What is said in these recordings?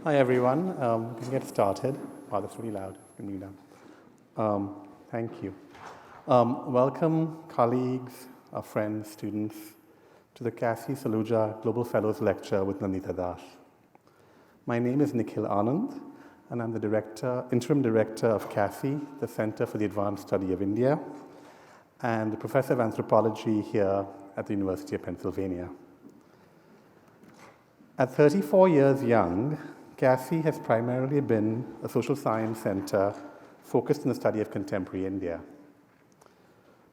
Hi, everyone. We can get started. Wow, that's really loud. Can we down? Thank you. Welcome, colleagues, our friends, students, to the Cassie Saluja Global Fellows Lecture with Nandita Das. My name is Nikhil Anand, and I'm the interim director of CASSI, the Center for the Advanced Study of India, and the professor of anthropology here at the University of Pennsylvania. At 34 years young, CASSI has primarily been a social science center focused on the study of contemporary India.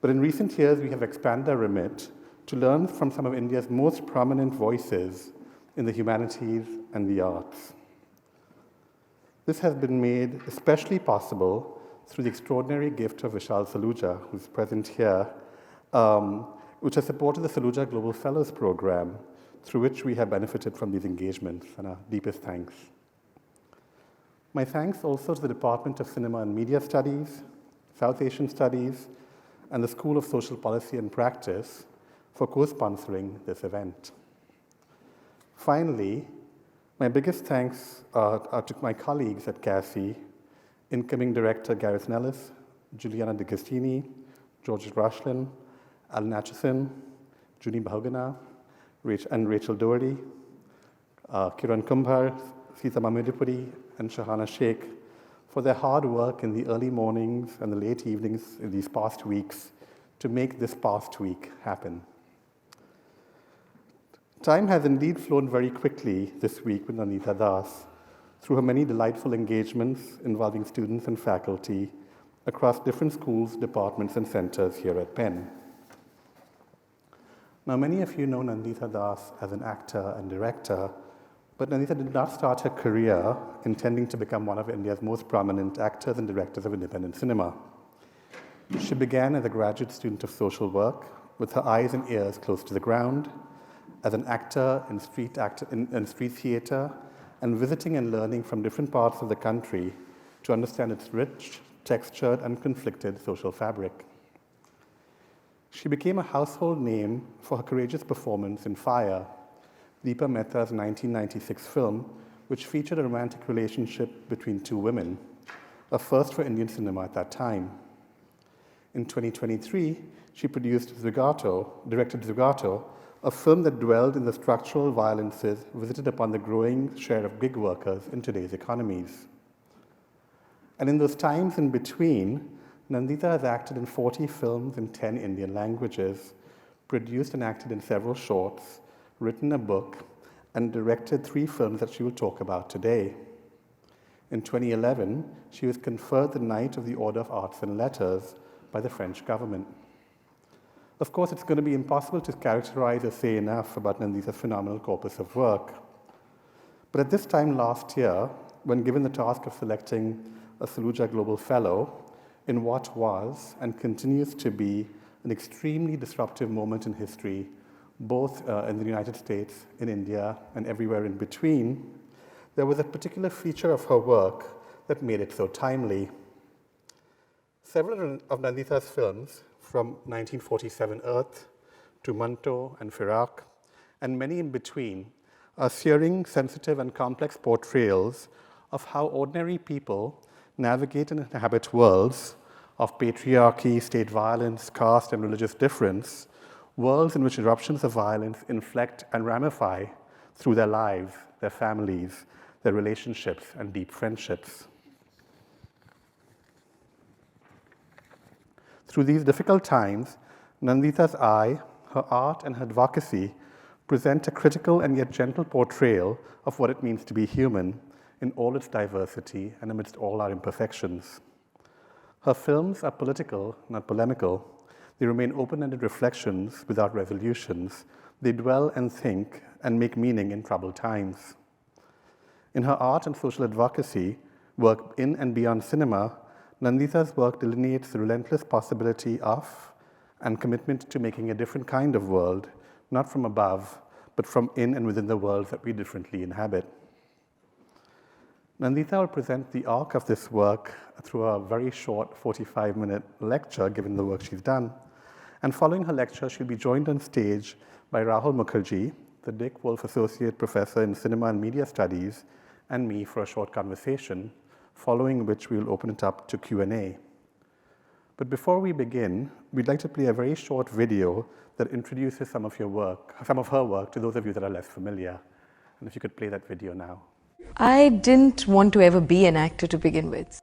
But in recent years, we have expanded our remit to learn from some of India's most prominent voices in the humanities and the arts. This has been made especially possible through the extraordinary gift of Vishal Saluja, who's present here, which has supported the Saluja Global Fellows Program, through which we have benefited from these engagements, and our deepest thanks. My thanks also to the Department of Cinema and Media Studies, South Asian Studies, and the School of Social Policy and Practice for co-sponsoring this event. Finally, my biggest thanks are to my colleagues at CASSI, incoming director Gareth Nellis, Juliana D'Agostini, George Rushlin, Alan Atchison, Junie Bahugana, and Rachel Doherty, Kiran Kumbhar, Sita Mamudipuri, and Shahana Sheikh for their hard work in the early mornings and the late evenings in these past weeks to make this past week happen. Time has indeed flown very quickly this week with Nandita Das through her many delightful engagements involving students and faculty across different schools, departments, and centers here at Penn. Now, many of you know Nandita Das as an actor and director, but Nandita did not start her career intending to become one of India's most prominent actors and directors of independent cinema. She began as a graduate student of social work, with her eyes and ears close to the ground, as an actor in street theater, and visiting and learning from different parts of the country to understand its rich, textured, and conflicted social fabric. She became a household name for her courageous performance in Fire, Deepa Mehta's 1996 film, which featured a romantic relationship between two women, a first for Indian cinema at that time. In 2023, she directed Zugato, a film that dwelled in the structural violences visited upon the growing share of gig workers in today's economies. And in those times in between, Nandita has acted in 40 films in 10 Indian languages, produced and acted in several shorts, written a book, and directed 3 films that she will talk about today. In 2011, she was conferred the Knight of the Order of Arts and Letters by the French government. Of course, it's going to be impossible to characterize or say enough about Nandita's phenomenal corpus of work. But at this time last year, when given the task of selecting a Saluja Global Fellow, in what was and continues to be an extremely disruptive moment in history, both in the United States, in India, and everywhere in between, there was a particular feature of her work that made it so timely. Several of Nandita's films, from 1947 Earth to Manto and Firak, and many in between, are searing, sensitive, and complex portrayals of how ordinary people navigate and inhabit worlds of patriarchy, state violence, caste, and religious difference, worlds in which eruptions of violence inflect and ramify through their lives, their families, their relationships, and deep friendships. Through these difficult times, Nandita's eye, her art, and her advocacy present a critical and yet gentle portrayal of what it means to be human in all its diversity and amidst all our imperfections. Her films are political, not polemical. They remain open-ended reflections without resolutions. They dwell and think and make meaning in troubled times. In her art and social advocacy, work in and beyond cinema, Nandita's work delineates the relentless possibility of and commitment to making a different kind of world, not from above, but from in and within the worlds that we differently inhabit. Nandita will present the arc of this work through a very short 45-minute lecture, given the work she's done. And following her lecture, she'll be joined on stage by Rahul Mukherjee, the Dick Wolf Associate Professor in Cinema and Media Studies and me for a short conversation, following which we will open it up to Q&A. But before we begin, we'd like to play a very short video that introduces some of her work to those of you that are less familiar. And if you could play that video now. I didn't want to ever be an actor to begin with.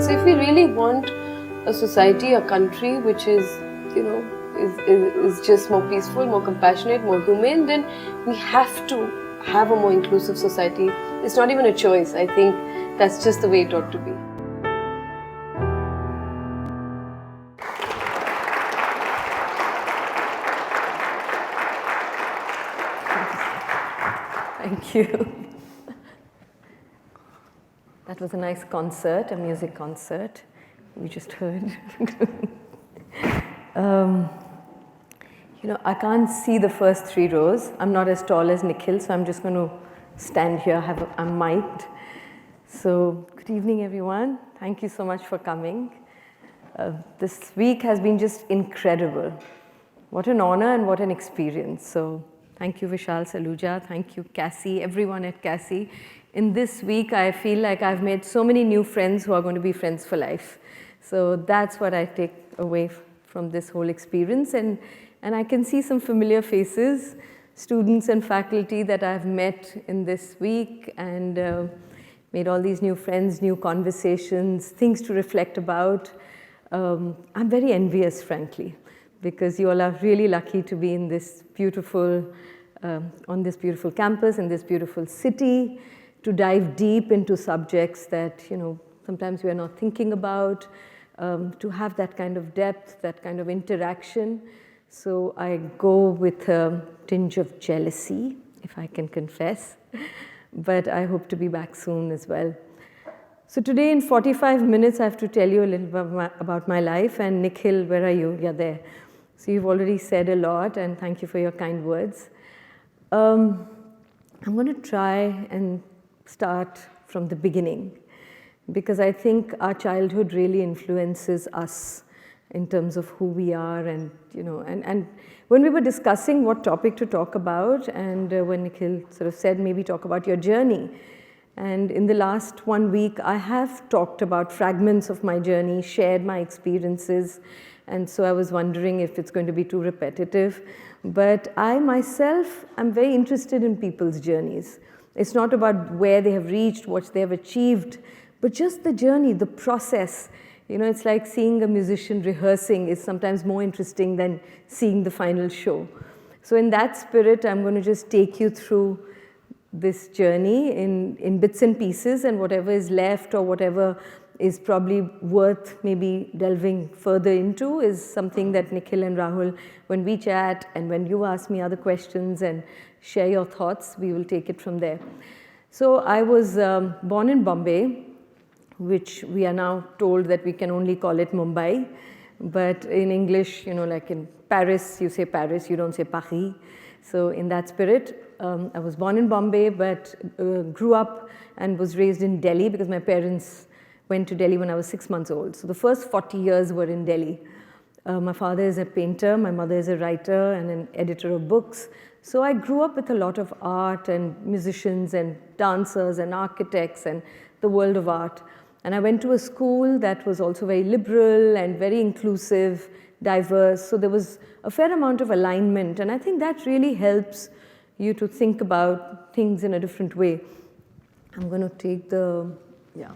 So if we really want a society, a country which is, is just more peaceful, more compassionate, more humane, then we have to have a more inclusive society. It's not even a choice. I think that's just the way it ought to be. Thank you. That was a nice concert, a music concert we just heard. I can't see the first 3 rows. I'm not as tall as Nikhil, so I'm just going to stand here. I'm mic'd. So, good evening, everyone. Thank you so much for coming. This week has been just incredible. What an honor and what an experience. So, thank you, Vishal Saluja. Thank you, Cassie, everyone at Cassie. In this week, I feel like I've made so many new friends who are going to be friends for life. So that's what I take away from this whole experience. And I can see some familiar faces, students and faculty that I've met in this week and made all these new friends, new conversations, things to reflect about. I'm very envious, frankly, because you all are really lucky to be in this beautiful, on this beautiful campus, in this beautiful city, to dive deep into subjects that, sometimes we are not thinking about, to have that kind of depth, that kind of interaction. So I go with a tinge of jealousy, if I can confess, but I hope to be back soon as well. So today in 45 minutes, I have to tell you a little bit about my life. And Nikhil, where are you? You're there. So you've already said a lot, and thank you for your kind words. I'm going to try and start from the beginning, because I think our childhood really influences us in terms of who we are, and and when we were discussing what topic to talk about, and when Nikhil sort of said maybe talk about your journey, and in the last 1 week I have talked about fragments of my journey, shared my experiences, and so I was wondering if it's going to be too repetitive, but I myself am very interested in people's journeys. It's not about where they have reached, what they have achieved, but just the journey, the process. It's like seeing a musician rehearsing is sometimes more interesting than seeing the final show. So in that spirit, I'm going to just take you through this journey in bits and pieces, and whatever is left or whatever is probably worth maybe delving further into is something that Nikhil and Rahul, when we chat and when you ask me other questions and share your thoughts, we will take it from there. So I was born in Bombay, which we are now told that we can only call it Mumbai. But in English, like in Paris, you say Paris, you don't say Paris. So in that spirit, I was born in Bombay, but grew up and was raised in Delhi because my parents went to Delhi when I was 6 months old. So the first 40 years were in Delhi. My father is a painter, my mother is a writer and an editor of books. So I grew up with a lot of art and musicians and dancers and architects and the world of art. And I went to a school that was also very liberal and very inclusive, diverse. So there was a fair amount of alignment. And I think that really helps you to think about things in a different way. I'm going to take the, yeah.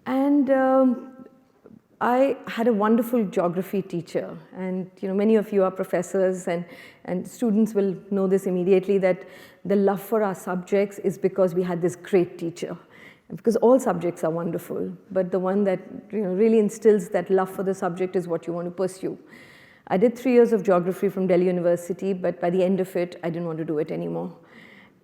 And I had a wonderful geography teacher, and many of you are professors, and students will know this immediately, that the love for our subjects is because we had this great teacher. Because all subjects are wonderful, but the one that really instills that love for the subject is what you want to pursue. I did 3 years of geography from Delhi University, but by the end of it, I didn't want to do it anymore.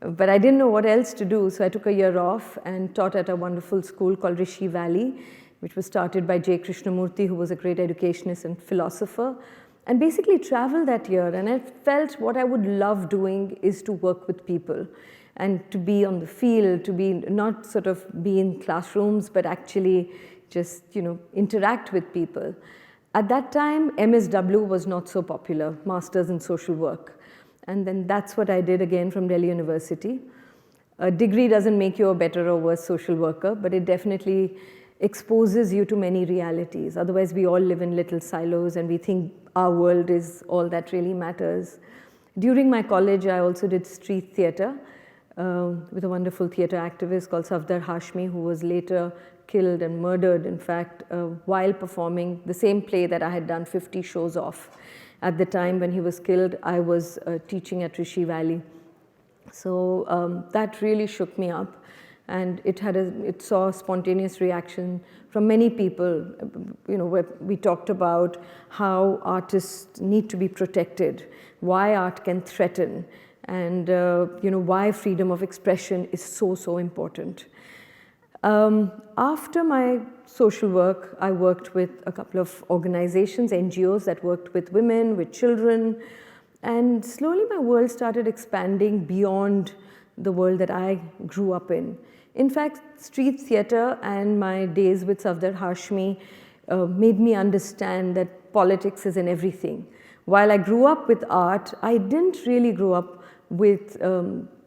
But I didn't know what else to do, so I took a year off and taught at a wonderful school called Rishi Valley, which was started by J. Krishnamurti, who was a great educationist and philosopher, and basically traveled that year. And I felt what I would love doing is to work with people and to be on the field, to be not sort of be in classrooms, but actually just interact with people. At that time, MSW was not so popular, Masters in Social Work. And then that's what I did again from Delhi University. A degree doesn't make you a better or worse social worker, but it definitely exposes you to many realities. Otherwise, we all live in little silos and we think our world is all that really matters. During my college, I also did street theatre with a wonderful theatre activist called Safdar Hashmi, who was later killed and murdered, in fact, while performing the same play that I had done 50 shows of. At the time when he was killed, I was teaching at Rishi Valley. So that really shook me up. And it saw a spontaneous reaction from many people, where we talked about how artists need to be protected, why art can threaten, and why freedom of expression is so important. After my social work, I worked with a couple of organizations, NGOs that worked with women, with children, and slowly my world started expanding beyond the world that I grew up in. In fact, street theatre and my days with Safdar Hashmi made me understand that politics is in everything. While I grew up with art, I didn't really grow up with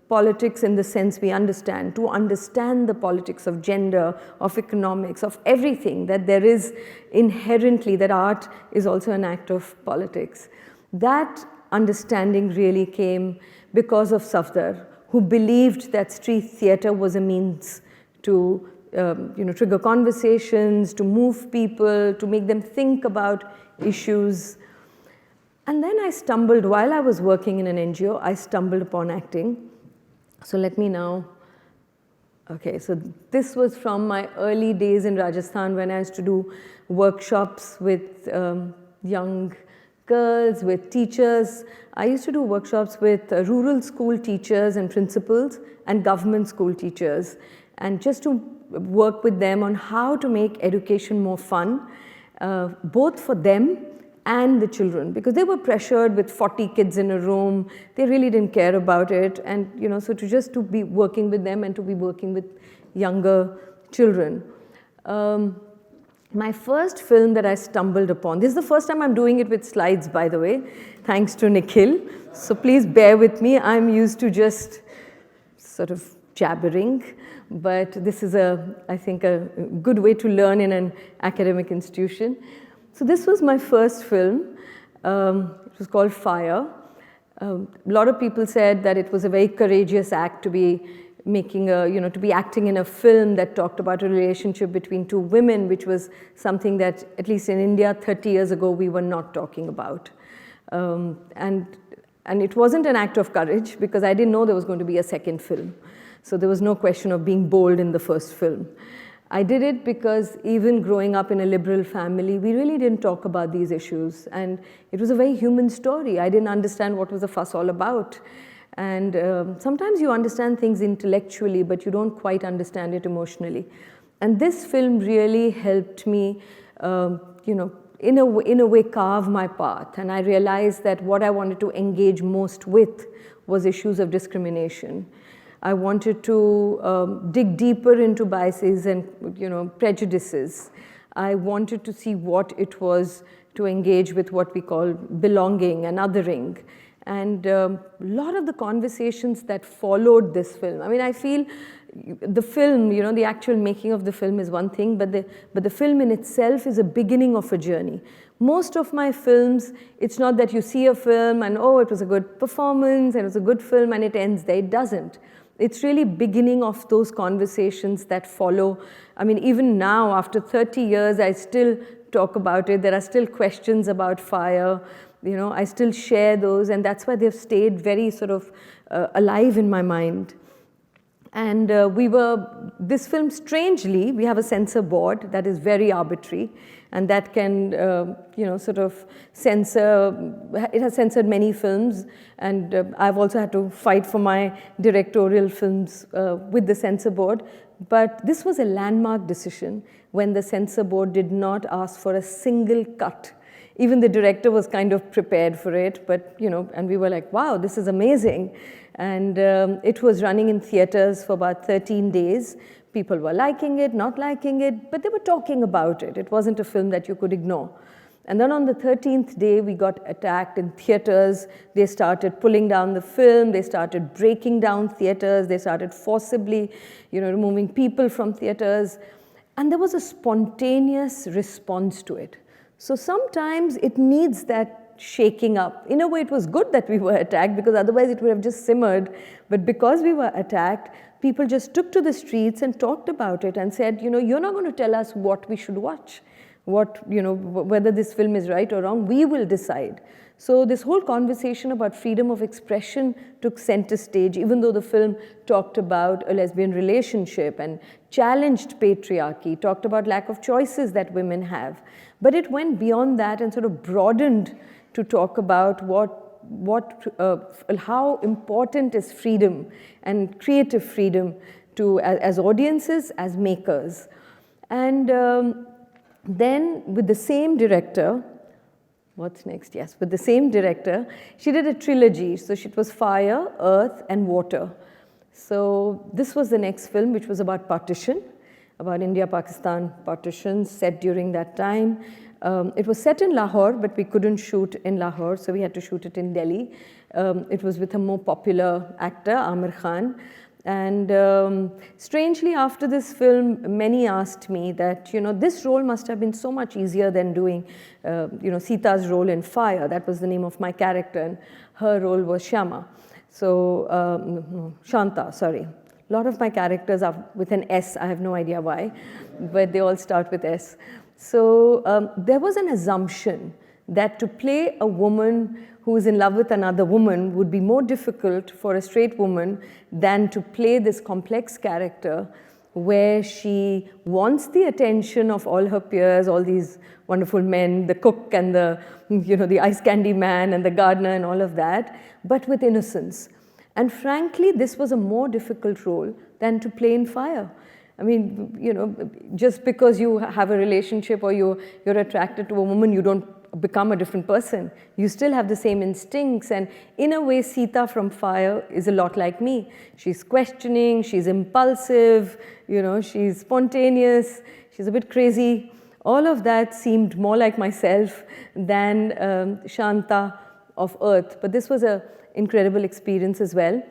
politics in the sense we understand. To understand the politics of gender, of economics, of everything, that there is inherently, that art is also an act of politics. That understanding really came because of Safdar, who believed that street theatre was a means to trigger conversations, to move people, to make them think about issues. And then I stumbled, while I was working in an NGO, I stumbled upon acting. So let me now, okay, so this was from my early days in Rajasthan when I used to do workshops with young girls, with teachers. I used to do workshops with rural school teachers and principals and government school teachers, and just to work with them on how to make education more fun, both for them and the children, because they were pressured with 40 kids in a room. They really didn't care about it, and so to be working with them and to be working with younger children. My first film that I stumbled upon, this is the first time I'm doing it with slides, by the way, thanks to Nikhil. So please bear with me. I'm used to just sort of jabbering, but this is I think a good way to learn in an academic institution. So this was my first film. It was called Fire. A lot of people said that it was a very courageous act to be making to be acting in a film that talked about a relationship between two women, which was something that, at least in India 30 years ago, we were not talking about. And it wasn't an act of courage, because I didn't know there was going to be a second film. So there was no question of being bold in the first film. I did it because even growing up in a liberal family, we really didn't talk about these issues. And it was a very human story. I didn't understand what was the fuss all about. And sometimes you understand things intellectually, but you don't quite understand it emotionally. And this film really helped me, in a way carve my path. And I realized that what I wanted to engage most with was issues of discrimination. I wanted to dig deeper into biases and prejudices. I wanted to see what it was to engage with what we call belonging and othering. And a lot of the conversations that followed this film, I mean, I feel the film, the actual making of the film is one thing, but the film in itself is a beginning of a journey. Most of my films, it's not that you see a film and, oh, it was a good performance and it was a good film and it ends there. It doesn't. it's really beginning of those conversations that follow. I mean, even now, after 30 years, I still talk about it. There are still questions about fire. I still share those, and that's why they've stayed very sort of alive in my mind. And this film, strangely, we have a censor board that is very arbitrary, and that can, sort of censor, it has censored many films, and I've also had to fight for my directorial films with the censor board. But this was a landmark decision when the censor board did not ask for a single cut. Even the director was kind of prepared for it, but, and we were like, wow, this is amazing. And it was running in theaters for about 13 days. People were liking it, not liking it, but they were talking about it. It wasn't a film that you could ignore. And then on the 13th day, we got attacked in theaters. They started pulling down the film. They started breaking down theaters. They started forcibly, removing people from theaters. And there was a spontaneous response to it. So sometimes it needs that shaking up. In a way, it was good that we were attacked, because otherwise it would have just simmered. But because we were attacked, people just took to the streets and talked about it and said, you're not going to tell us what we should watch, whether this film is right or wrong, we will decide. So this whole conversation about freedom of expression took center stage, even though the film talked about a lesbian relationship and challenged patriarchy, talked about lack of choices that women have. But it went beyond that and sort of broadened to talk about how important is freedom and creative freedom as audiences, as makers. And then with the same director, what's next? Yes, with the same director, she did a trilogy. So it was Fire, Earth, and Water. So this was the next film, which was about partition, about India-Pakistan partition set during that time. It was set in Lahore, but we couldn't shoot in Lahore, so we had to shoot it in Delhi. It was with a more popular actor, Aamir Khan. And strangely, after this film, many asked me that, this role must have been so much easier than doing, Sita's role in Fire. That was the name of my character, and her role was Shyama. So, Shanta, sorry. A lot of my characters are with an S. I have no idea why, but they all start with S. So there was an assumption that to play a woman who is in love with another woman would be more difficult for a straight woman than to play this complex character where she wants the attention of all her peers, all these wonderful men, the cook and the ice candy man and the gardener and all of that, but with innocence. And frankly, this was a more difficult role than to play in Fire. I mean, just because you have a relationship or you're attracted to a woman, you don't become a different person. You still have the same instincts. And in a way, Sita from Fire is a lot like me. She's questioning, she's impulsive, she's spontaneous, she's a bit crazy. All of that seemed more like myself than Shanta of Earth. But this was an incredible experience as well.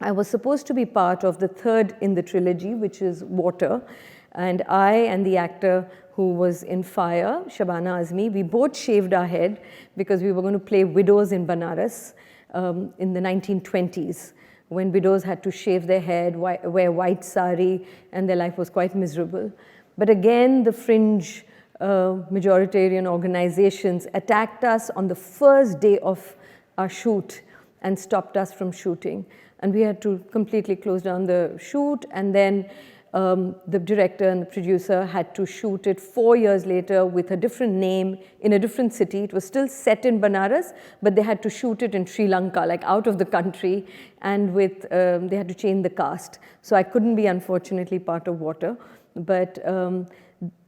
I was supposed to be part of the third in the trilogy, which is Water. And I and the actor who was in Fire, Shabana Azmi, we both shaved our head because we were going to play widows in Banaras in the 1920s, when widows had to shave their head, wear white sari, and their life was quite miserable. But again, the fringe majoritarian organizations attacked us on the first day of our shoot and stopped us from shooting. And we had to completely close down the shoot, and then the director and the producer had to shoot it 4 years later with a different name in a different city. It was still set in Banaras, but they had to shoot it in Sri Lanka, like out of the country, and they had to change the cast. So I couldn't be, unfortunately, part of Water. But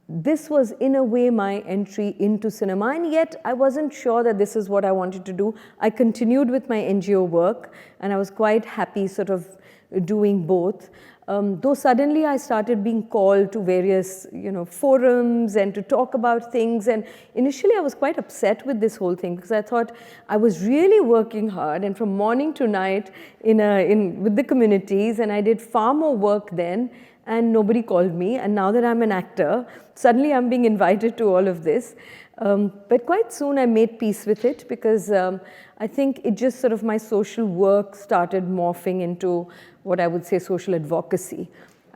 this was, in a way, my entry into cinema, and yet I wasn't sure that this is what I wanted to do. I continued with my NGO work, and I was quite happy sort of doing both. Though suddenly I started being called to various, forums and to talk about things. And initially I was quite upset with this whole thing, because I thought I was really working hard and from morning to night with the communities, and I did far more work then, and nobody called me. And now that I'm an actor, suddenly I'm being invited to all of this. But quite soon I made peace with it because I think it just sort of, my social work started morphing into what I would say social advocacy.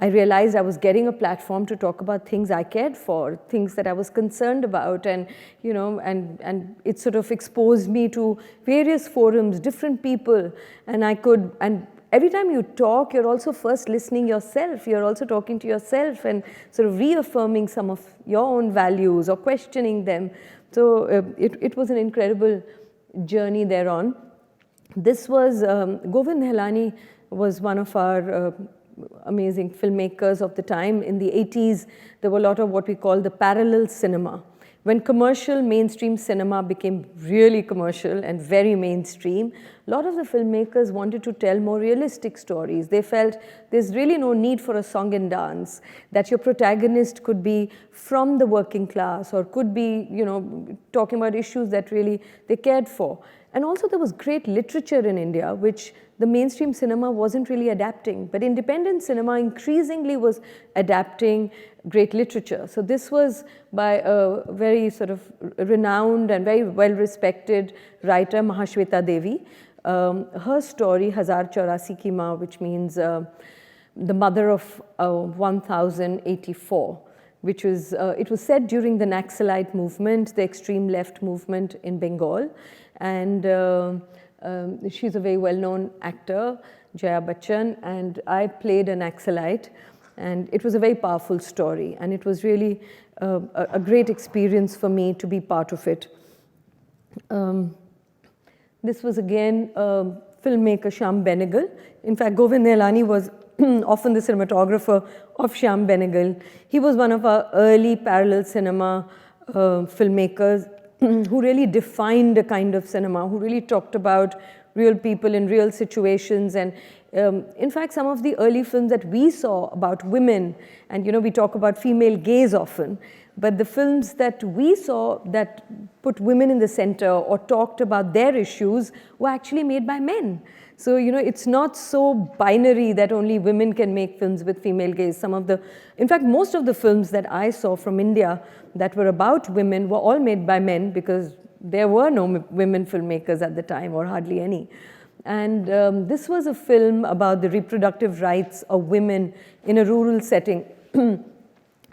I realized I was getting a platform to talk about things I cared for, things that I was concerned about, and and it sort of exposed me to various forums, different people, and every time you talk, you're also first listening yourself. You're also talking to yourself and sort of reaffirming some of your own values or questioning them. So it was an incredible journey thereon. This was, Govind Nihalani was one of our amazing filmmakers of the time. In the 80s, there were a lot of what we call the parallel cinema. When commercial mainstream cinema became really commercial and very mainstream, a lot of the filmmakers wanted to tell more realistic stories. They felt there's really no need for a song and dance, that your protagonist could be from the working class or could be, talking about issues that really they cared for. And also there was great literature in India, which the mainstream cinema wasn't really adapting, but independent cinema increasingly was adapting great literature. So this was by a very sort of renowned and very well-respected writer, Mahashweta Devi. Her story, Hazar Chaurasi Ki Maa, which means the mother of 1084, which was, it was set during the Naxalite movement, the extreme left movement in Bengal. And she's a very well-known actor, Jaya Bachchan, and I played a Naxalite. And it was a very powerful story, and it was really a great experience for me to be part of it. This was again filmmaker Shyam Benegal. In fact, Govind Nihalani was often the cinematographer of Shyam Benegal. He was one of our early parallel cinema filmmakers who really defined a kind of cinema, who really talked about real people in real situations. And in fact, some of the early films that we saw about women, and we talk about female gaze often, but the films that we saw that put women in the center or talked about their issues were actually made by men. So, it's not so binary that only women can make films with female gaze. In fact, most of the films that I saw from India that were about women were all made by men because there were no women filmmakers at the time, or hardly any. And this was a film about the reproductive rights of women in a rural setting.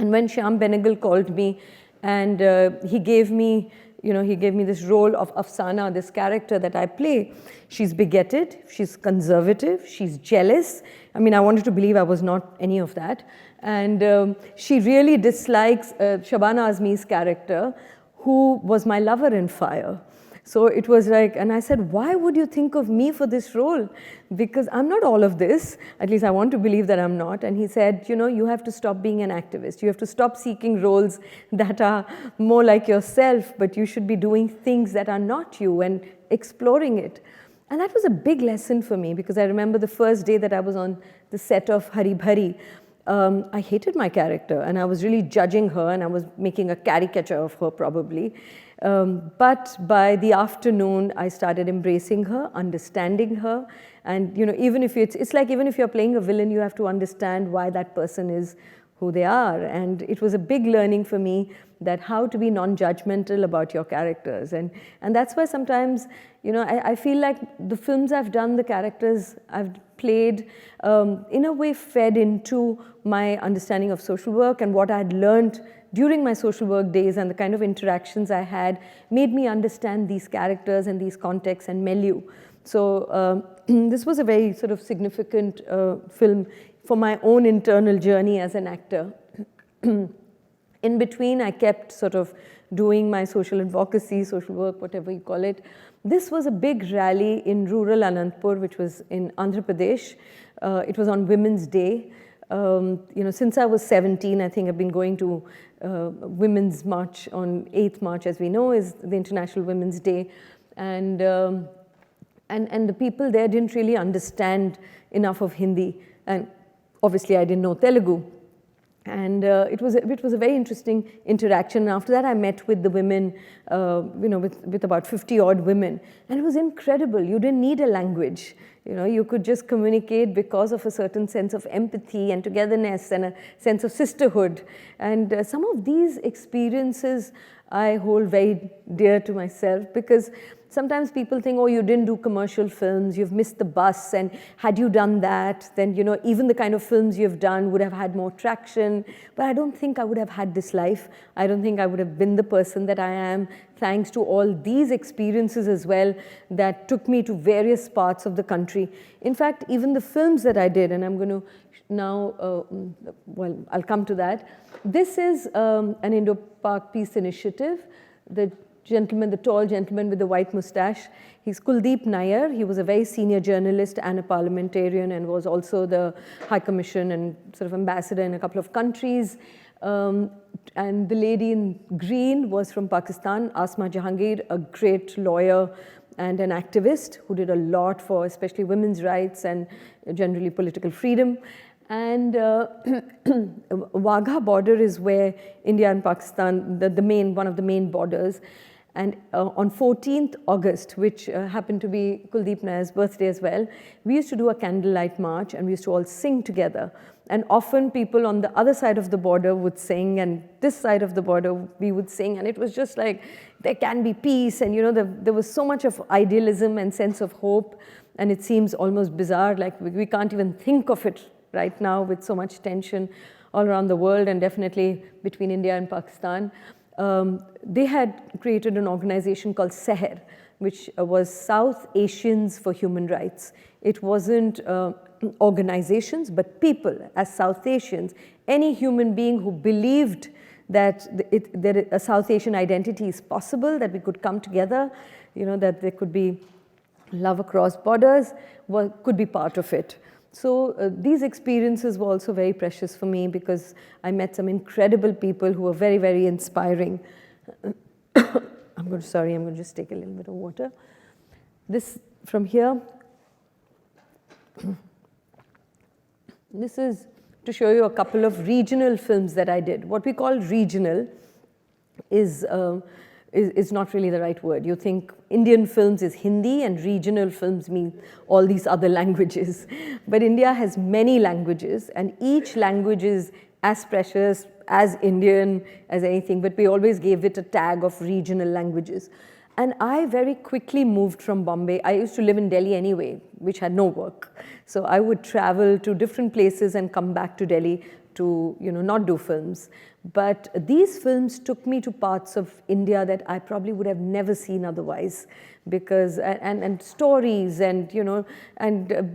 And when Shyam Benegal called me and he gave me this role of Afsana, this character that I play. She's bigoted, she's conservative, she's jealous. I mean, I wanted to believe I was not any of that. And she really dislikes Shabana Azmi's character, who was my lover in Fire. So it was like, and I said, why would you think of me for this role? Because I'm not all of this. At least I want to believe that I'm not. And he said, you have to stop being an activist. You have to stop seeking roles that are more like yourself, but you should be doing things that are not you and exploring it. And that was a big lesson for me, because I remember the first day that I was on the set of Hari Bhari, I hated my character and I was really judging her and I was making a caricature of her probably. But by the afternoon, I started embracing her, understanding her. And even if it's like even if you're playing a villain, you have to understand why that person is who they are. And it was a big learning for me that how to be non-judgmental about your characters. And that's why sometimes, I feel like the films I've done, the characters I've played, in a way fed into my understanding of social work, and what I had learned during my social work days and the kind of interactions I had made me understand these characters and these contexts and milieu. So this was a very sort of significant film for my own internal journey as an actor. In between, I kept sort of doing my social advocacy, social work, whatever you call it. This was a big rally in rural Anantapur, which was in Andhra Pradesh. It was on Women's Day. Since I was 17, I think I've been going to Women's March on 8th March, as we know, is the International Women's Day. And the people there didn't really understand enough of Hindi. And obviously, I didn't know Telugu. And it was a very interesting interaction. And after that, I met with the women, with about 50 odd women, and it was incredible. You didn't need a language. You could just communicate because of a certain sense of empathy and togetherness and a sense of sisterhood. And some of these experiences I hold very dear to myself, because sometimes people think, oh, you didn't do commercial films, you've missed the bus, and had you done that, then even the kind of films you've done would have had more traction. But I don't think I would have had this life. I don't think I would have been the person that I am, thanks to all these experiences as well that took me to various parts of the country. In fact, even the films that I did, and I'm going to now, I'll come to that. This is an Indo-Pak Peace Initiative. The tall gentleman with the white mustache, he's Kuldeep Nair. He was a very senior journalist and a parliamentarian, and was also the High Commission and sort of ambassador in a couple of countries. And the lady in green was from Pakistan, Asma Jahangir, a great lawyer and an activist who did a lot for especially women's rights and generally political freedom. And Wagha border is where India and Pakistan, one of the main borders. And on 14th August, which happened to be Kuldeep Nair's birthday as well, we used to do a candlelight march, and we used to all sing together. And often people on the other side of the border would sing, and this side of the border we would sing, and it was just like, there can be peace, and there was so much of idealism and sense of hope, and it seems almost bizarre, like we can't even think of it right now with so much tension all around the world, and definitely between India and Pakistan. They had created an organization called SEHER, which was South Asians for Human Rights. It wasn't organizations, but people as South Asians, any human being who believed that a South Asian identity is possible, that we could come together, that there could be love across borders, could be part of it. So these experiences were also very precious for me, because I met some incredible people who were very, very inspiring. I'm going to just take a little bit of water. This from here, this is to show you a couple of regional films that I did. What we call regional is not really the right word. You think Indian films is Hindi and regional films mean all these other languages. But India has many languages, and each language is as precious, as Indian as anything, but we always gave it a tag of regional languages. And I very quickly moved from Bombay. I used to live in Delhi anyway, which had no work. So I would travel to different places and come back to Delhi to not do films. But these films took me to parts of India that I probably would have never seen otherwise, because and stories and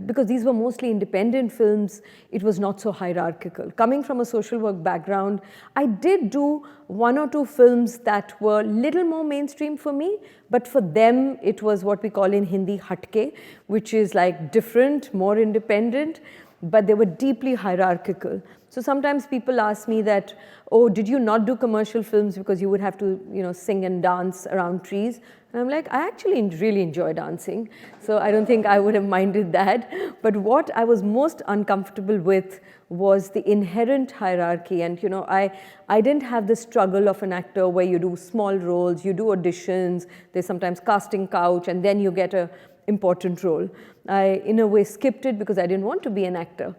because these were mostly independent films, it was not so hierarchical. Coming from a social work background, I did do one or two films that were little more mainstream for me, but for them it was what we call in Hindi hatke, which is like different, more independent, but they were deeply hierarchical. So sometimes people ask me that, oh, did you not do commercial films because you would have to sing and dance around trees? And I'm like, I actually really enjoy dancing, so I don't think I would have minded that. But what I was most uncomfortable with was the inherent hierarchy. And I didn't have the struggle of an actor where you do small roles, you do auditions, there's sometimes casting couch, and then you get an important role. I, in a way, skipped it because I didn't want to be an actor.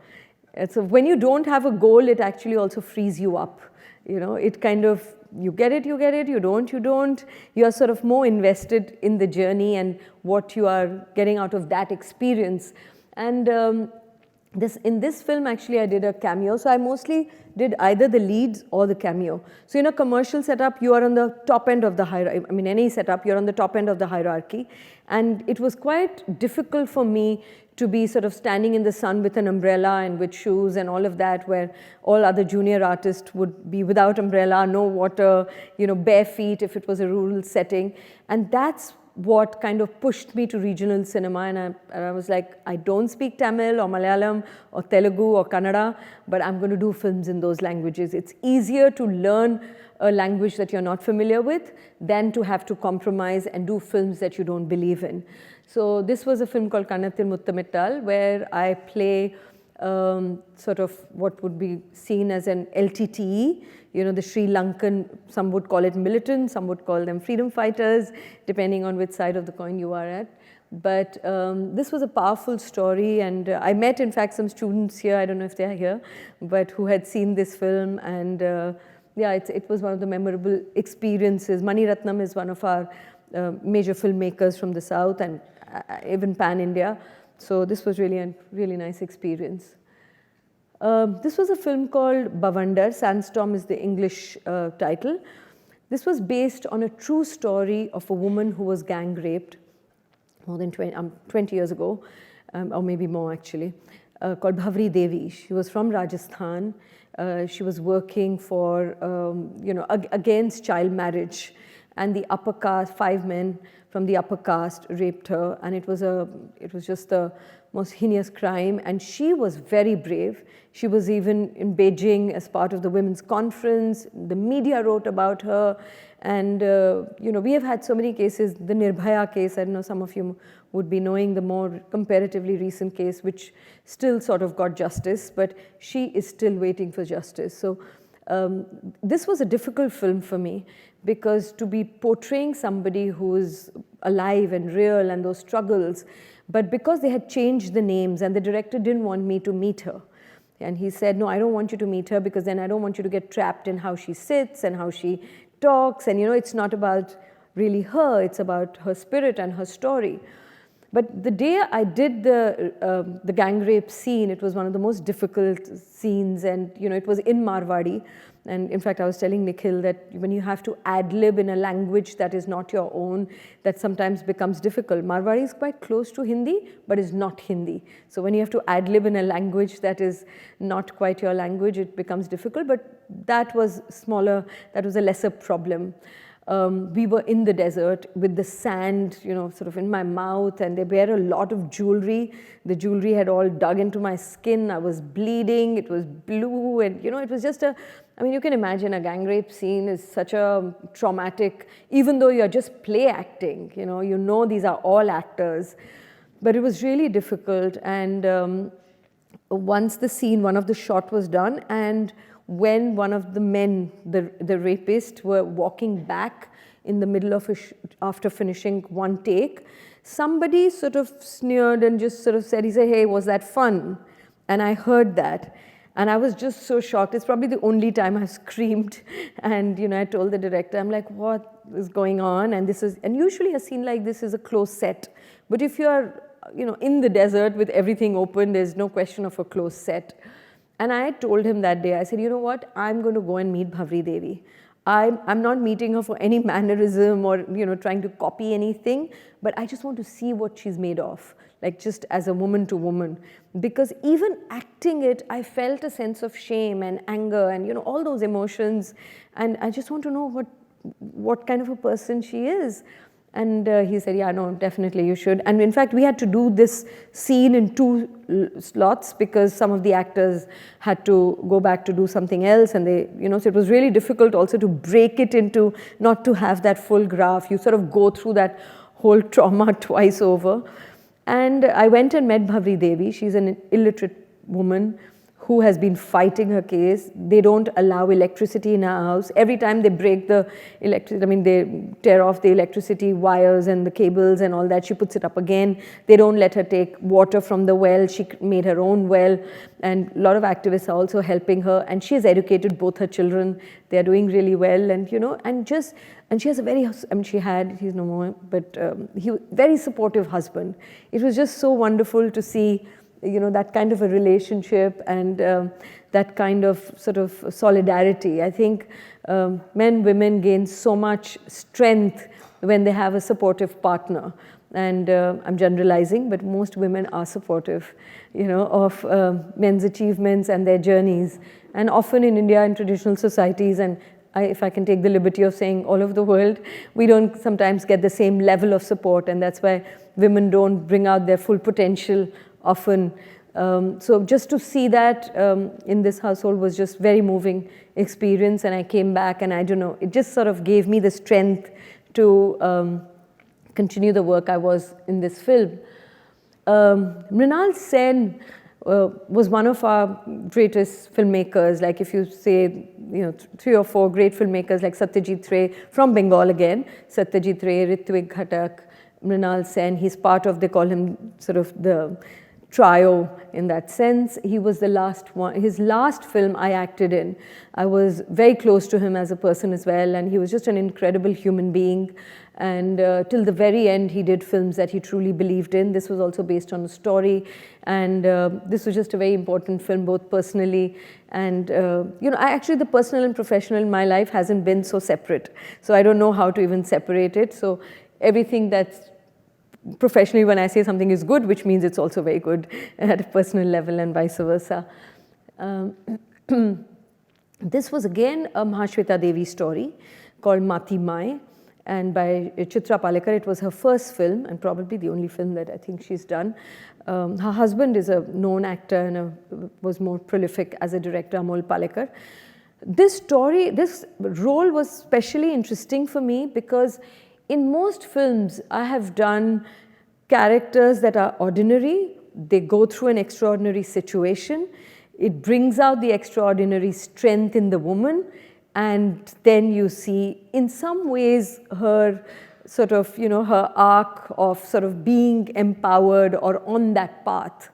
And so when you don't have a goal, it actually also frees you up. It kind of, you get it, you don't, you don't. You are sort of more invested in the journey and what you are getting out of that experience. And in this film, actually, I did a cameo. So I mostly did either the leads or the cameo. So in a commercial setup, you are on the top end of the hierarchy. I mean, any setup, you're on the top end of the hierarchy. And it was quite difficult for me to be sort of standing in the sun with an umbrella and with shoes and all of that, where all other junior artists would be without umbrella, no water, bare feet if it was a rural setting. And that's what kind of pushed me to regional cinema. And I was like, I don't speak Tamil or Malayalam or Telugu or Kannada, but I'm going to do films in those languages. It's easier to learn a language that you're not familiar with than to have to compromise and do films that you don't believe in. So this was a film called Kannathil Muttamittal, where I play sort of what would be seen as an LTTE, the Sri Lankan, some would call it militant, some would call them freedom fighters, depending on which side of the coin you are at. But this was a powerful story, and I met, in fact, some students here, I don't know if they are here, but who had seen this film, and yeah, it was one of the memorable experiences. Mani Ratnam is one of our major filmmakers from the South, and even pan-India. So this was really a really nice experience. This was a film called Bhavandar. Sandstorm is the English title. This was based on a true story of a woman who was gang raped more than 20 years ago, or maybe more actually, called Bhavri Devi. She was from Rajasthan. She was working for, against child marriage, and the upper caste, 5 men from the upper caste raped her, and it was just the most heinous crime, and she was very brave. She was even in Beijing as part of the women's conference. The media wrote about her, and we have had so many cases. The Nirbhaya case, I don't know, some of you would be knowing the more comparatively recent case, which still sort of got justice, but she is still waiting for justice. So this was a difficult film for me, because to be portraying somebody who is alive and real and those struggles, but because they had changed the names and the director didn't want me to meet her. And he said, no, I don't want you to meet her, because then I don't want you to get trapped in how she sits and how she talks. And it's not about really her, it's about her spirit and her story. But the day I did the gang rape scene, it was one of the most difficult scenes, and it was in Marwadi. And in fact, I was telling Nikhil that when you have to ad-lib in a language that is not your own, that sometimes becomes difficult. Marwadi is quite close to Hindi, but is not Hindi. So when you have to ad-lib in a language that is not quite your language, it becomes difficult. But that was smaller, that was a lesser problem. We were in the desert with the sand, sort of in my mouth, and they wear a lot of jewelry. The jewelry had all dug into my skin. I was bleeding. It was blue, and it was just you can imagine a gang rape scene is such a traumatic, even though you're just play acting, these are all actors. But it was really difficult, and once the scene, one of the shot was done, and when one of the men, the rapist, were walking back in the middle of after finishing one take, somebody sort of sneered and just sort of said, he said, hey, was that fun? And I heard that. And I was just so shocked. It's probably the only time I screamed. And, I told the director, I'm like, what is going on? And usually a scene like this is a close set. But if you're, in the desert with everything open, there's no question of a close set. And I told him that day, I said, you know what, I'm going to go and meet Bhavri Devi. I'm not meeting her for any mannerism or, trying to copy anything, but I just want to see what she's made of, like just as a woman to woman. Because even acting it, I felt a sense of shame and anger and, all those emotions. And I just want to know what kind of a person she is. And he said, yeah, no, definitely you should. And in fact, we had to do this scene in 2 slots because some of the actors had to go back to do something else. And they, so it was really difficult also to break it into, not to have that full graph. You sort of go through that whole trauma twice over. And I went and met Bhavri Devi. She's an illiterate woman who has been fighting her case. They don't allow electricity in her house. Every time they break the electricity, they tear off the electricity wires and the cables and all that, she puts it up again. They don't let her take water from the well. She made her own well. And a lot of activists are also helping her. And she has educated both her children. They are doing really well. And, and she has a very, he's no more, but he very supportive husband. It was just so wonderful to see that kind of a relationship and that kind of sort of solidarity. I think men, women gain so much strength when they have a supportive partner. And I'm generalizing, but most women are supportive, of men's achievements and their journeys. And often in India, in traditional societies, and if I can take the liberty of saying all over the world, we don't sometimes get the same level of support, and that's why women don't bring out their full potential often. So just to see that in this household was just very moving experience, and I came back and I don't know, it just sort of gave me the strength to continue the work I was in this film. Mrinal Sen was one of our greatest filmmakers. Like if you say, 3 or 4 great filmmakers like Satyajit Ray, from Bengal again, Satyajit Ray, Ritwik Ghatak, Mrinal Sen, he's part of, they call him sort of the trio in that sense. He was the last one, his last film I acted in. I was very close to him as a person as well, and he was just an incredible human being. And till the very end, he did films that he truly believed in. This was also based on a story, and this was just a very important film, both personally and, actually the personal and professional in my life hasn't been so separate. So I don't know how to even separate it. So everything that's professionally, when I say something is good, which means it's also very good at a personal level and vice versa. This was again a Mahashweta Devi story called Mati Mai, and by Chitra Palekar. It was her first film and probably the only film that I think she's done. Her husband is a known actor and was more prolific as a director, Amol Palekar. This role was especially interesting for me because in most films, I have done characters that are ordinary. They go through an extraordinary situation. It brings out the extraordinary strength in the woman. And then you see, in some ways, her sort of, her arc of sort of being empowered or on that path.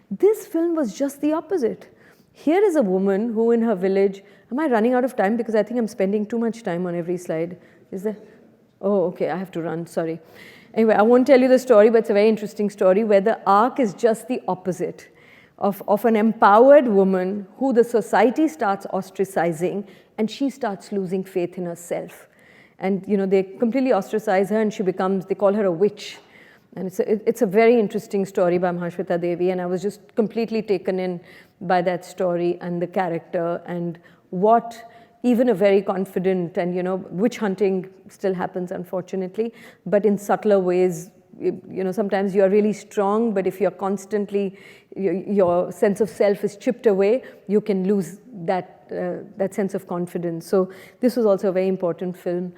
This film was just the opposite. Here is a woman who in her village, am I running out of time? Because I think I'm spending too much time on every slide. Is there? Oh, okay, I have to run, sorry. Anyway, I won't tell you the story, but it's a very interesting story where the arc is just the opposite of an empowered woman who the society starts ostracizing and she starts losing faith in herself. And, they completely ostracize her and she becomes, they call her a witch. And it's a very interesting story by Mahashweta Devi, and I was just completely taken in by that story and the character and what even a very confident and, witch hunting still happens, unfortunately, but in subtler ways. Sometimes you're really strong, but if you're constantly, your sense of self is chipped away, you can lose that sense of confidence. So this was also a very important film.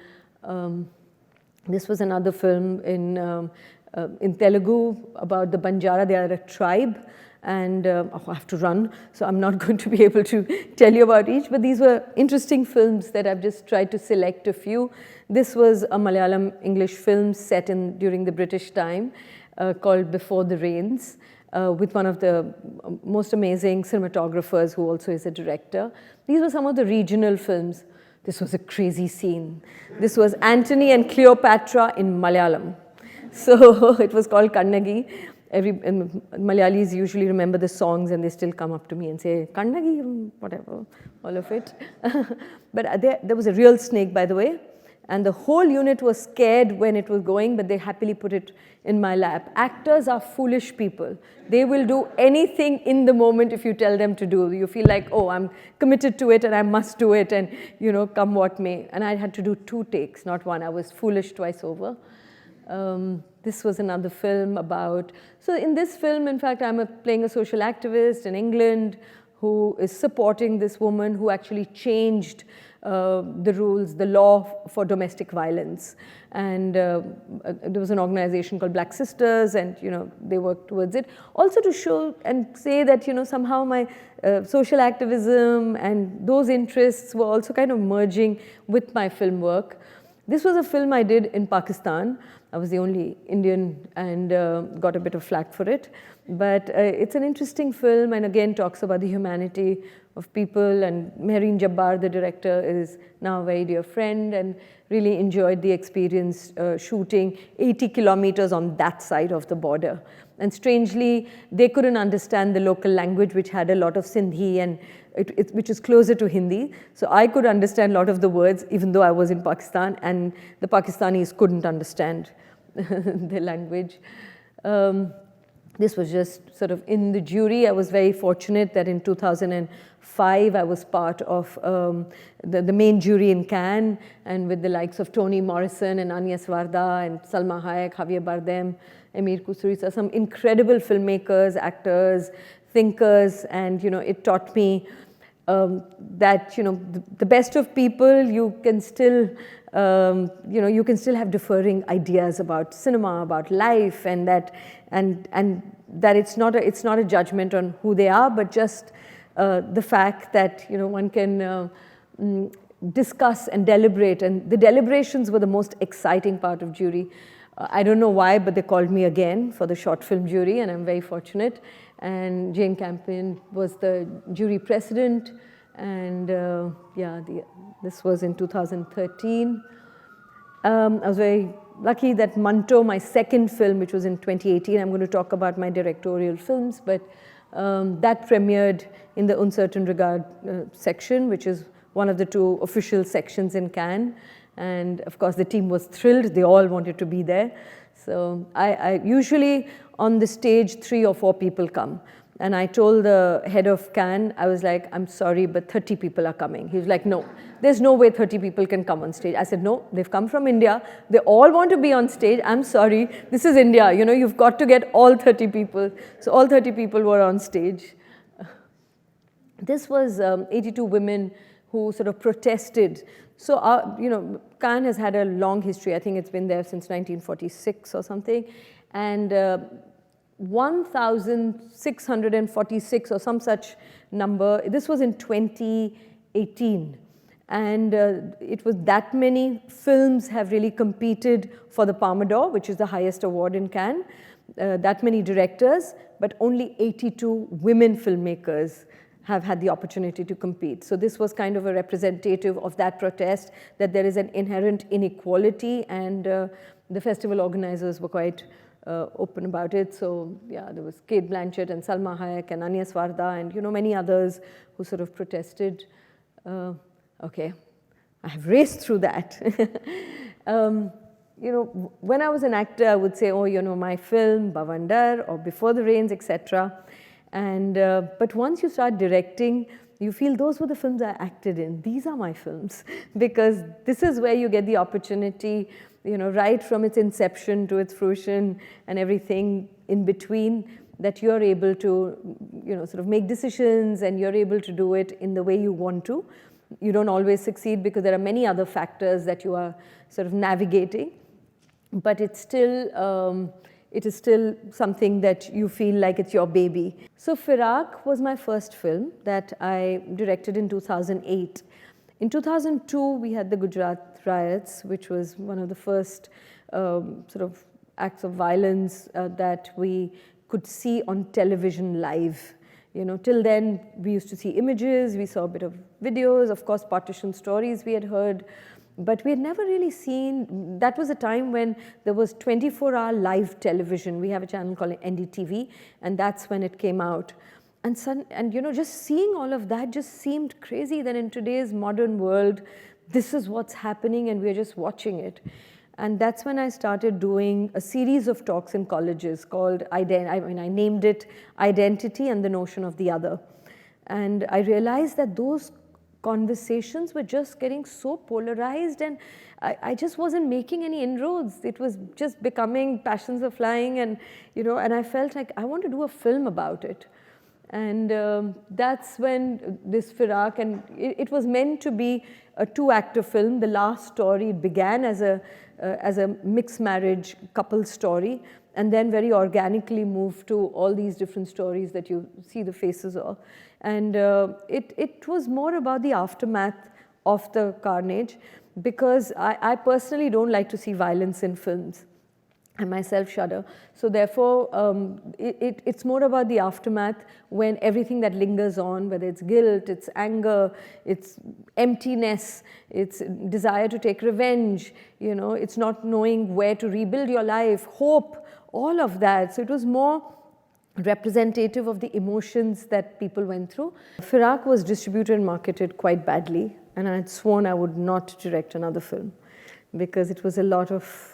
This was another film in Telugu about the Banjara. They are a tribe. And I have to run, so I'm not going to be able to tell you about each, but these were interesting films that I've just tried to select a few. This was a Malayalam English film set during the British time called Before the Rains, with one of the most amazing cinematographers who also is a director. These were some of the regional films. This was a crazy scene. This was Antony and Cleopatra in Malayalam. So it was called Kannagi. Malayalis usually remember the songs and they still come up to me and say, Kannagi, whatever, all of it. But there was a real snake, by the way, and the whole unit was scared when it was going, but they happily put it in my lap. Actors are foolish people. They will do anything in the moment if you tell them to do. You feel like, oh, I'm committed to it and I must do it and, come what may. And I had to do 2 takes, not 1. I was foolish twice over. This was another film about, so in this film, in fact, I'm playing a social activist in England who is supporting this woman who actually changed the rules, the law for domestic violence. And there was an organization called Black Sisters and, they worked towards it. Also to show and say that, somehow my social activism and those interests were also kind of merging with my film work. This was a film I did in Pakistan. I was the only Indian and got a bit of flack for it. But it's an interesting film and again talks about the humanity of people. And Mehreen Jabbar, the director, is now a very dear friend and really enjoyed the experience shooting 80 kilometers on that side of the border. And strangely, they couldn't understand the local language, which had a lot of Sindhi and which is closer to Hindi. So I could understand a lot of the words, even though I was in Pakistan, and the Pakistanis couldn't understand the language. This was just sort of in the jury. I was very fortunate that in 2005, I was part of the main jury in Cannes, and with the likes of Toni Morrison and Agnes Varda and Salma Hayek, Javier Bardem, Emir Kusturica, some incredible filmmakers, actors, thinkers, and it taught me that the best of people, you can still you can still have differing ideas about cinema, about life, and that it's not a judgment on who they are, but just the fact that one can discuss and deliberate, and the deliberations were the most exciting part of jury. I don't know why, but they called me again for the short film jury, and I'm very fortunate. And Jane Campion was the jury president, and this was in 2013. I was very lucky that Manto, my second film, which was in 2018, I'm going to talk about my directorial films, but that premiered in the Uncertain Regard section, which is one of the 2 official sections in Cannes. And of course, the team was thrilled. They all wanted to be there. So I usually on the stage 3 or 4 people come. And I told the head of Cannes, I was like, I'm sorry, but 30 people are coming. He was like, no, there's no way 30 people can come on stage. I said, no, they've come from India. They all want to be on stage. I'm sorry, this is India. You've got to get all 30 people. So all 30 people were on stage. This was 82 women who sort of protested. So, Cannes has had a long history. I think it's been there since 1946 or something. And 1,646 or some such number, this was in 2018. And it was that many films have really competed for the Palme d'Or, which is the highest award in Cannes. That many directors, but only 82 women filmmakers have had the opportunity to compete. So this was kind of a representative of that protest, that there is an inherent inequality, and the festival organizers were quite open about it. So yeah, there was Cate Blanchett and Salma Hayek and Agnes Varda and many others who sort of protested. Okay, I have raced through that. When I was an actor, I would say, oh, my film, Bhavandar, or Before the Rains, etc. And but once you start directing, you feel those were the films I acted in. These are my films, because this is where you get the opportunity, right from its inception to its fruition and everything in between, that you're able to, sort of make decisions, and you're able to do it in the way you want to. You don't always succeed because there are many other factors that you are sort of navigating, but it is still something that you feel like it's your baby. So Firaaq was my first film that I directed in 2008. In 2002, we had the Gujarat riots, which was one of the first sort of acts of violence that we could see on television live. Till then, we used to see images, we saw a bit of videos, of course, partition stories we had heard, but we had never really seen. That was a time when there was 24-hour live television. We have a channel called NDTV, and that's when it came out. And just seeing all of that just seemed crazy that in today's modern world, this is what's happening and we're just watching it. And that's when I started doing a series of talks in colleges called, I named it Identity and the Notion of the Other. And I realized that those conversations were just getting so polarized, and I just wasn't making any inroads. It was just becoming Passions of Flying, and and I felt like I want to do a film about it. And that's when this Firaaq, and it was meant to be a 2-actor film. The last story began as a mixed marriage couple story, and then very organically moved to all these different stories that you see the faces of. And it was more about the aftermath of the carnage, because I personally don't like to see violence in films. I myself shudder. So therefore, it's more about the aftermath, when everything that lingers on, whether it's guilt, it's anger, it's emptiness, it's desire to take revenge, it's not knowing where to rebuild your life, hope, all of that. So it was more representative of the emotions that people went through. Firaaq was distributed and marketed quite badly, and I had sworn I would not direct another film, because it was a lot of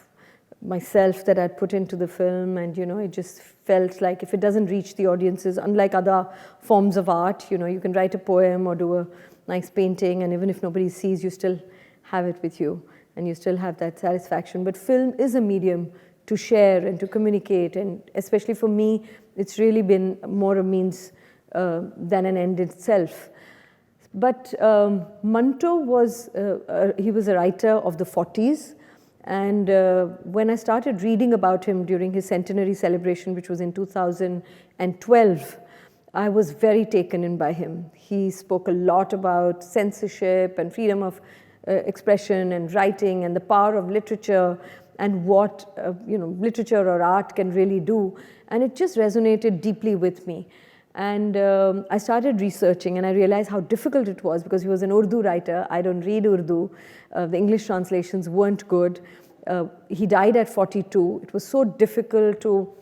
myself that I'd put into the film, and it just felt like if it doesn't reach the audiences, unlike other forms of art, you can write a poem or do a nice painting, and even if nobody sees, you still have it with you, and you still have that satisfaction. But film is a medium to share and to communicate, and especially for me, it's really been more a means than an end itself. But Manto was, he was a writer of the 40s. And when I started reading about him during his centenary celebration, which was in 2012, I was very taken in by him. He spoke a lot about censorship and freedom of expression and writing and the power of literature and what literature or art can really do. And it just resonated deeply with me. And I started researching, and I realized how difficult it was because he was an Urdu writer. I don't read Urdu. The English translations weren't good. He died at 42. It was so difficult to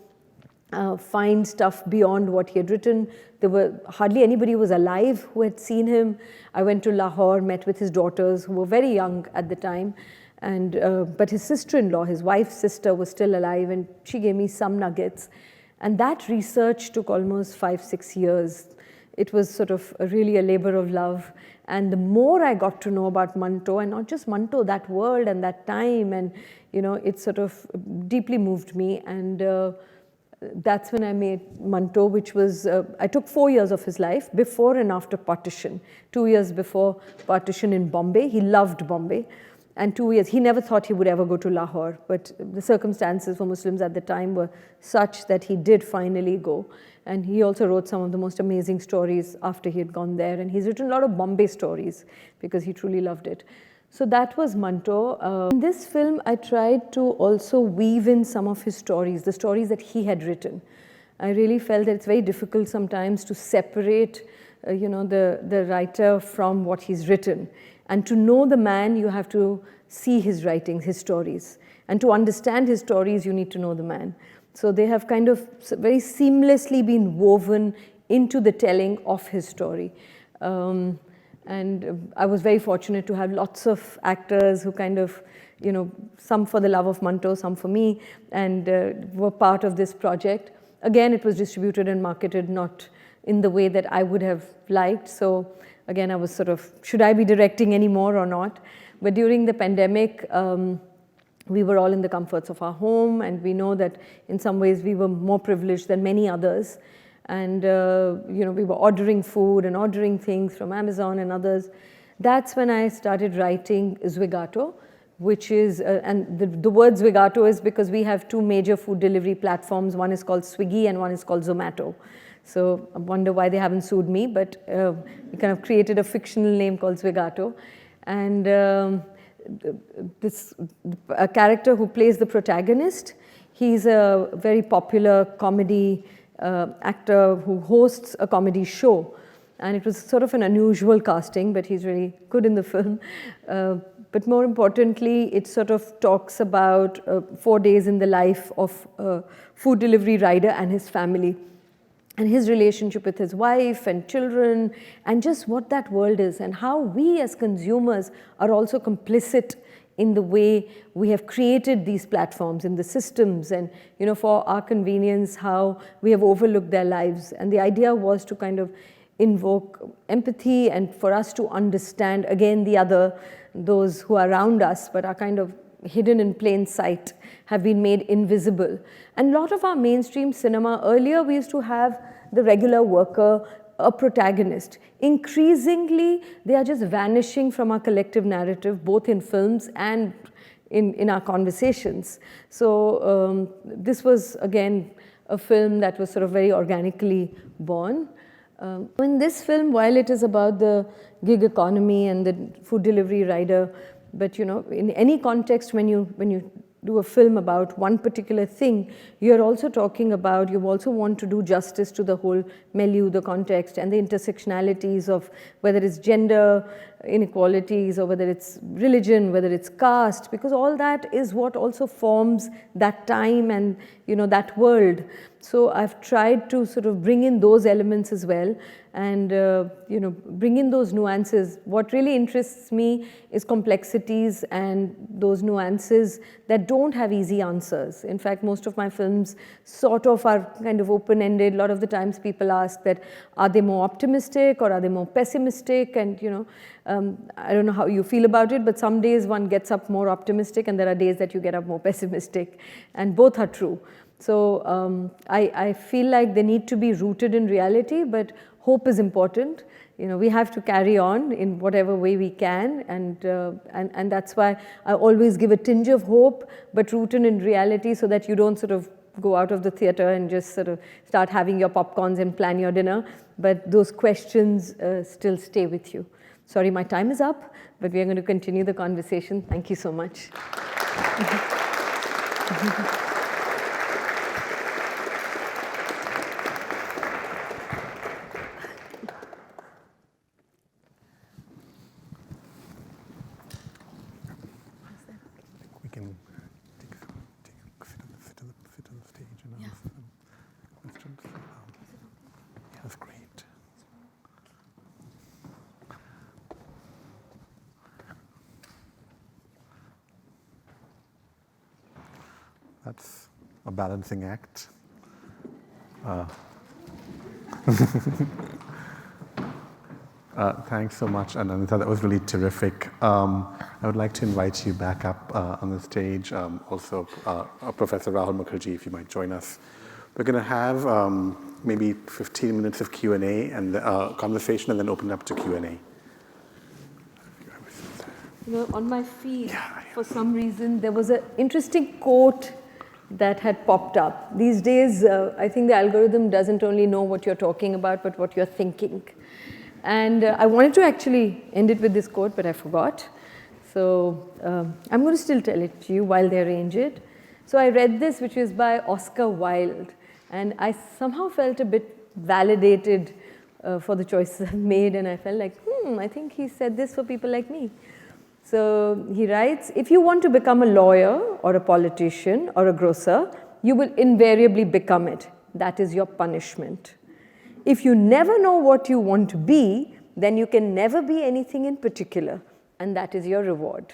find stuff beyond what he had written. There were hardly anybody was alive who had seen him. I went to Lahore, met with his daughters, who were very young at the time. And but his sister-in-law, his wife's sister, was still alive, and she gave me some nuggets. And that research took almost 5-6 years. It was sort of really a labor of love. And the more I got to know about Manto, and not just Manto, that world and that time, and it sort of deeply moved me. And that's when I made Manto, which was, I took 4 years of his life, before and after partition. 2 years before partition in Bombay. He loved Bombay. And 2 years, he never thought he would ever go to Lahore, but the circumstances for Muslims at the time were such that he did finally go. And he also wrote some of the most amazing stories after he had gone there. And he's written a lot of Bombay stories because he truly loved it. So that was Manto. In this film, I tried to also weave in some of his stories, the stories that he had written. I really felt that it's very difficult sometimes to separate, the writer from what he's written. And to know the man, you have to see his writings, his stories. And to understand his stories, you need to know the man. So they have kind of very seamlessly been woven into the telling of his story. And I was very fortunate to have lots of actors who kind of, some for the love of Manto, some for me, and were part of this project. Again, it was distributed and marketed not in the way that I would have liked. So again, I was sort of, should I be directing anymore or not? But during the pandemic, we were all in the comforts of our home, and we know that in some ways we were more privileged than many others. And we were ordering food and ordering things from Amazon and others. That's when I started writing Zwigato, which is, and the word Zwigato is because we have two major food delivery platforms. One is called Swiggy and one is called Zomato. So I wonder why they haven't sued me, but we kind of created a fictional name called Zwigato. And a character who plays the protagonist, he's a very popular comedy actor who hosts a comedy show. And it was sort of an unusual casting, but he's really good in the film. But more importantly, it sort of talks about 4 days in the life of a food delivery rider and his family, and his relationship with his wife and children, and just what that world is, and how we as consumers are also complicit in the way we have created these platforms, in the systems, and for our convenience, how we have overlooked their lives. And the idea was to kind of invoke empathy and for us to understand, again, the other, those who are around us but are kind of hidden in plain sight, have been made invisible. And a lot of our mainstream cinema, earlier we used to have the regular worker, a protagonist. Increasingly, they are just vanishing from our collective narrative, both in films and in our conversations. So this was, again, a film that was sort of very organically born. In this film, while it is about the gig economy and the food delivery rider, but in any context, when you do a film about one particular thing, you're also talking about, you also want to do justice to the whole milieu, the context, and the intersectionalities of whether it's gender inequalities or whether it's religion, whether it's caste, because all that is what also forms that time and that world. So I've tried to sort of bring in those elements as well, and bring in those nuances. What really interests me is complexities and those nuances that don't have easy answers. In fact, most of my films sort of are kind of open-ended. A lot of the times people ask that, are they more optimistic or are they more pessimistic? And I don't know how you feel about it, but some days one gets up more optimistic and there are days that you get up more pessimistic, and both are true. So I feel like they need to be rooted in reality, but hope is important. we have to carry on in whatever way we can, and that's why I always give a tinge of hope, but rooted in reality, so that you don't sort of go out of the theater and just sort of start having your popcorns and plan your dinner, but those questions still stay with you. Sorry, my time is up, but we are going to continue the conversation. Thank you so much. We can sit on the stage and answer some questions. Yeah, that's great. That's a balancing act. Thanks so much, Anandita. That was really terrific. I would like to invite you back up on the stage. Also, Professor Rahul Mukherjee, if you might join us. We're going to have maybe 15 minutes of Q&A and conversation, and then open it up to Q&A. On my feed, for some reason, there was an interesting quote that had popped up. These days, I think the algorithm doesn't only know what you're talking about, but what you're thinking. And I wanted to actually end it with this quote, but I forgot. So I'm going to still tell it to you while they arrange it. So I read this, which is by Oscar Wilde, and I somehow felt a bit validated for the choices I've made, and I felt like, I think he said this for people like me. So he writes, if you want to become a lawyer or a politician or a grocer, you will invariably become it. That is your punishment. If you never know what you want to be, then you can never be anything in particular, and that is your reward.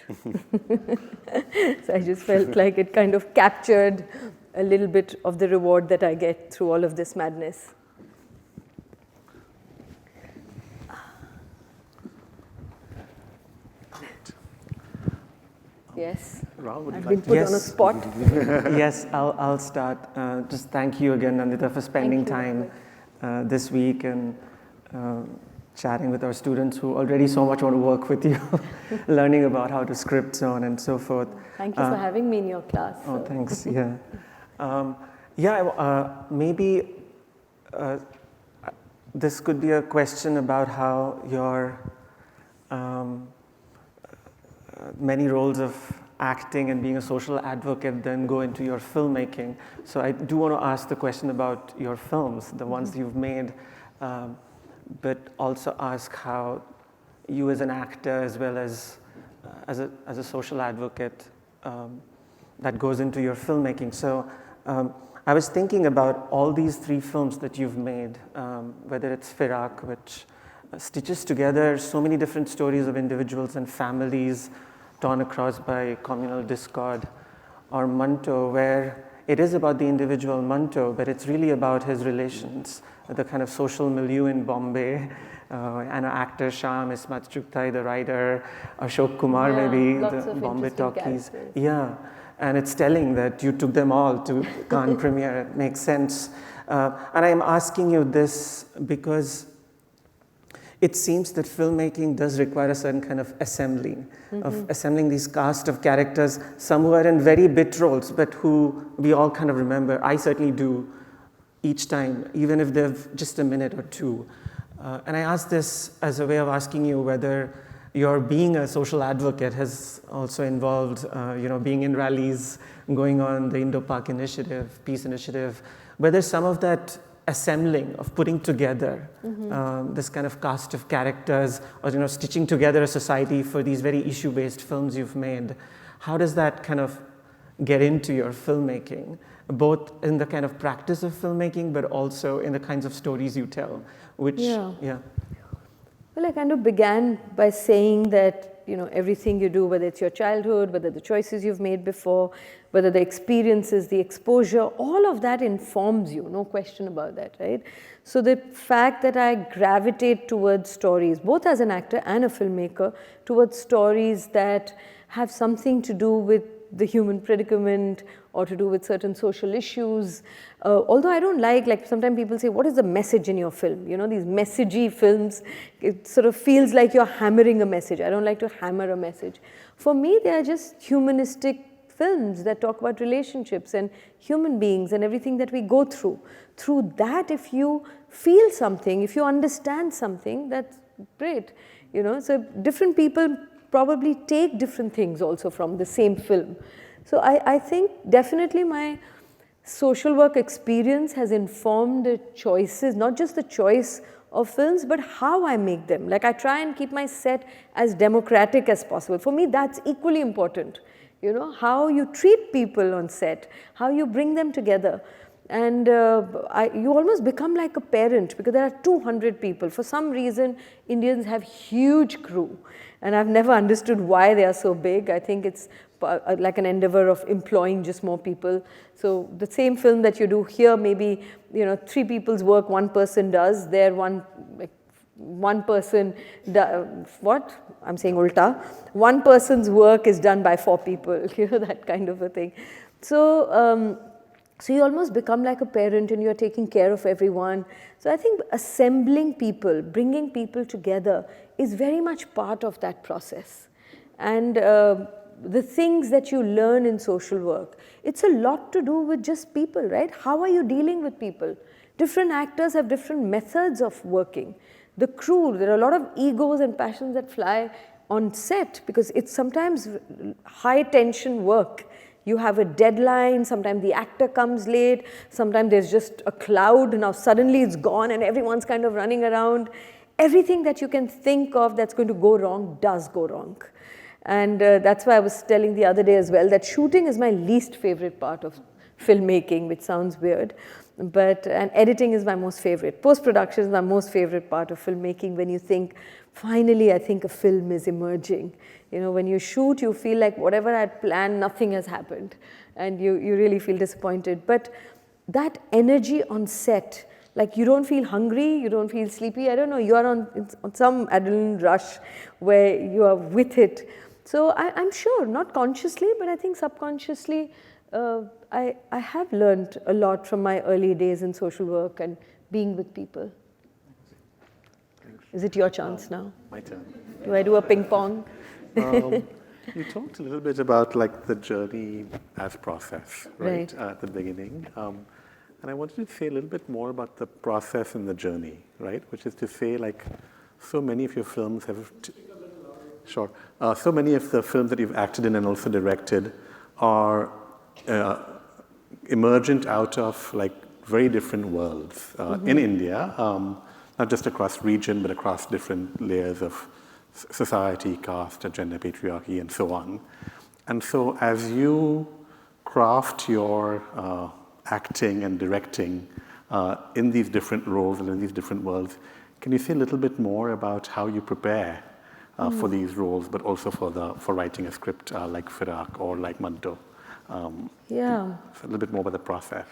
So I just felt like it kind of captured a little bit of the reward that I get through all of this madness. Yes, Rahul, would you I've like been to? put on a spot. Yes, I'll start. Just thank you again, Nandita, for spending time this week and chatting with our students who already so much want to work with you, learning about how to script, so on and so forth. Thank you for having me in your class. Oh, thanks. Yeah. Maybe this could be a question about how your many roles of acting and being a social advocate then go into your filmmaking. So I do want to ask the question about your films, the ones you've made, but also ask how you as an actor as well as a social advocate that goes into your filmmaking. So I was thinking about all these three films that you've made, whether it's Firaaq, which stitches together so many different stories of individuals and families torn across by communal discord, or Manto, where it is about the individual Manto, but it's really about his relations, the kind of social milieu in Bombay, and actor Sham, Ismat Chugtai, the writer, Ashok Kumar, maybe, the Bombay talkies. Yeah, and it's telling that you took them all to Cannes premiere. It makes sense. And I'm asking you this because it seems that filmmaking does require a certain kind of assembling, of assembling these cast of characters, some who are in very bit roles, but who we all kind of remember. I certainly do each time, even if they've just a minute or two. And I ask this as a way of asking you whether your being a social advocate has also involved, being in rallies, going on the Indo-Pak Initiative, Peace Initiative, whether some of that assembling, of putting together this kind of cast of characters, or stitching together a society for these very issue-based films you've made, how does that kind of get into your filmmaking, both in the kind of practice of filmmaking, but also in the kinds of stories you tell, which, Well, I kind of began by saying that, everything you do, whether it's your childhood, whether the choices you've made before, whether the experiences, the exposure, all of that informs you, no question about that, right? So the fact that I gravitate towards stories, both as an actor and a filmmaker, towards stories that have something to do with the human predicament or to do with certain social issues. Although I don't like sometimes people say, what is the message in your film? You know, these messagey films, it sort of feels like you're hammering a message. I don't like to hammer a message. For me, they are just humanistic films that talk about relationships and human beings and everything that we go through. Through that, if you feel something, if you understand something, that's great. You know, so different people probably take different things also from the same film. So I think definitely my social work experience has informed the choices, not just the choice of films, but how I make them. Like I try and keep my set as democratic as possible. For me, that's equally important. You know, how you treat people on set, how you bring them together. And you almost become like a parent because there are 200 people. For some reason, Indians have huge crew. And I've never understood why they are so big. I think it's like an endeavor of employing just more people. So the same film that you do here, maybe, you know, 3 people's work, 1 person does. There, one person, what? I'm saying ulta. 1 person's work is done by 4 people, you know, that kind of a thing. So, so you almost become like a parent and you're taking care of everyone. So I think assembling people, bringing people together is very much part of that process. And the things that you learn in social work, it's a lot to do with just people, right? How are you dealing with people? Different actors have different methods of working. The crew, there are a lot of egos and passions that fly on set because it's sometimes high tension work. You have a deadline, sometimes the actor comes late, sometimes there's just a cloud, now suddenly it's gone and everyone's kind of running around. Everything that you can think of that's going to go wrong does go wrong. And that's why I was telling the other day as well that shooting is my least favorite part of filmmaking, which sounds weird. And editing is my most favorite. Post-production is my most favorite part of filmmaking when you think, finally, I think a film is emerging. You know, when you shoot, you feel like whatever I had planned, nothing has happened. And you really feel disappointed. But that energy on set, like you don't feel hungry, you don't feel sleepy. I don't know, you are on some adrenaline rush where you are with it. So I'm sure, not consciously, but I think subconsciously, I have learned a lot from my early days in social work and being with people. Thanks. Is it your chance now? My turn. Do I do a ping pong? You talked a little bit about like the journey as process, right, Right. at the beginning. And I wanted to say a little bit more about the process and the journey, right? Which is to say, like, so many of your films have... Sure. So many of the films that you've acted in and also directed are emergent out of like very different worlds in India, not just across region, but across different layers of society, caste, gender, patriarchy, and so on. And so as you craft your acting and directing in these different roles and in these different worlds, can you say a little bit more about how you prepare for these roles, but also for writing a script like Firak or like Maddo? Yeah. So a little bit more about the process.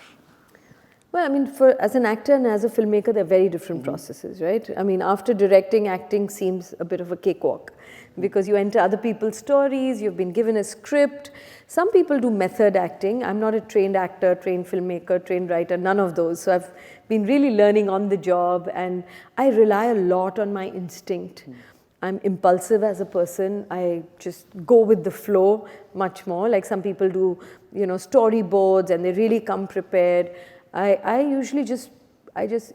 Well, I mean, as an actor and as a filmmaker, they're very different processes, right? I mean, after directing, acting seems a bit of a cakewalk because you enter other people's stories, you've been given a script. Some people do method acting. I'm not a trained actor, trained filmmaker, trained writer, none of those. So I've been really learning on the job and I rely a lot on my instinct. I'm impulsive as a person. I just go with the flow much more. Like some people do, you know, storyboards and they really come prepared. I usually just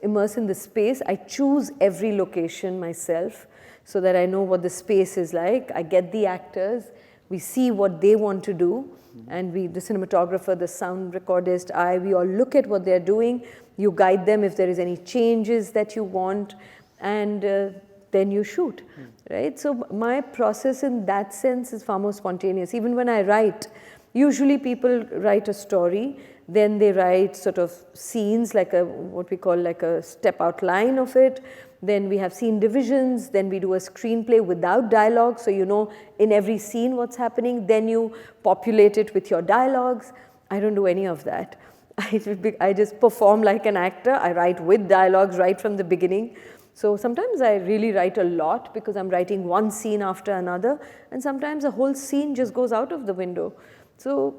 immerse in the space. I choose every location myself so that I know what the space is like. I get the actors, we see what they want to do, and the cinematographer, the sound recordist, we all look at what they're doing. You guide them if there is any changes that you want, and then you shoot, right? So my process in that sense is far more spontaneous. Even when I write, usually people write a story, then they write sort of scenes, like what we call like a step outline of it. Then we have scene divisions, then we do a screenplay without dialogue, so you know in every scene what's happening, then you populate it with your dialogues. I don't do any of that. I just perform like an actor. I write with dialogues right from the beginning. So sometimes I really write a lot because I'm writing one scene after another, and sometimes a whole scene just goes out of the window. So,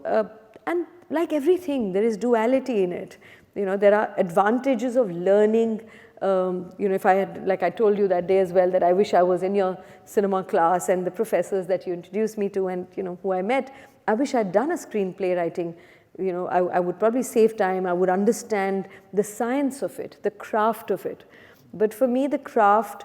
and like everything, there is duality in it. There are advantages of learning. If I had, like I told you that day as well, that I wish I was in your cinema class and the professors that you introduced me to and, who I met, I wish I'd done a screenplay writing. I would probably save time. I would understand the science of it, the craft of it. But for me, the craft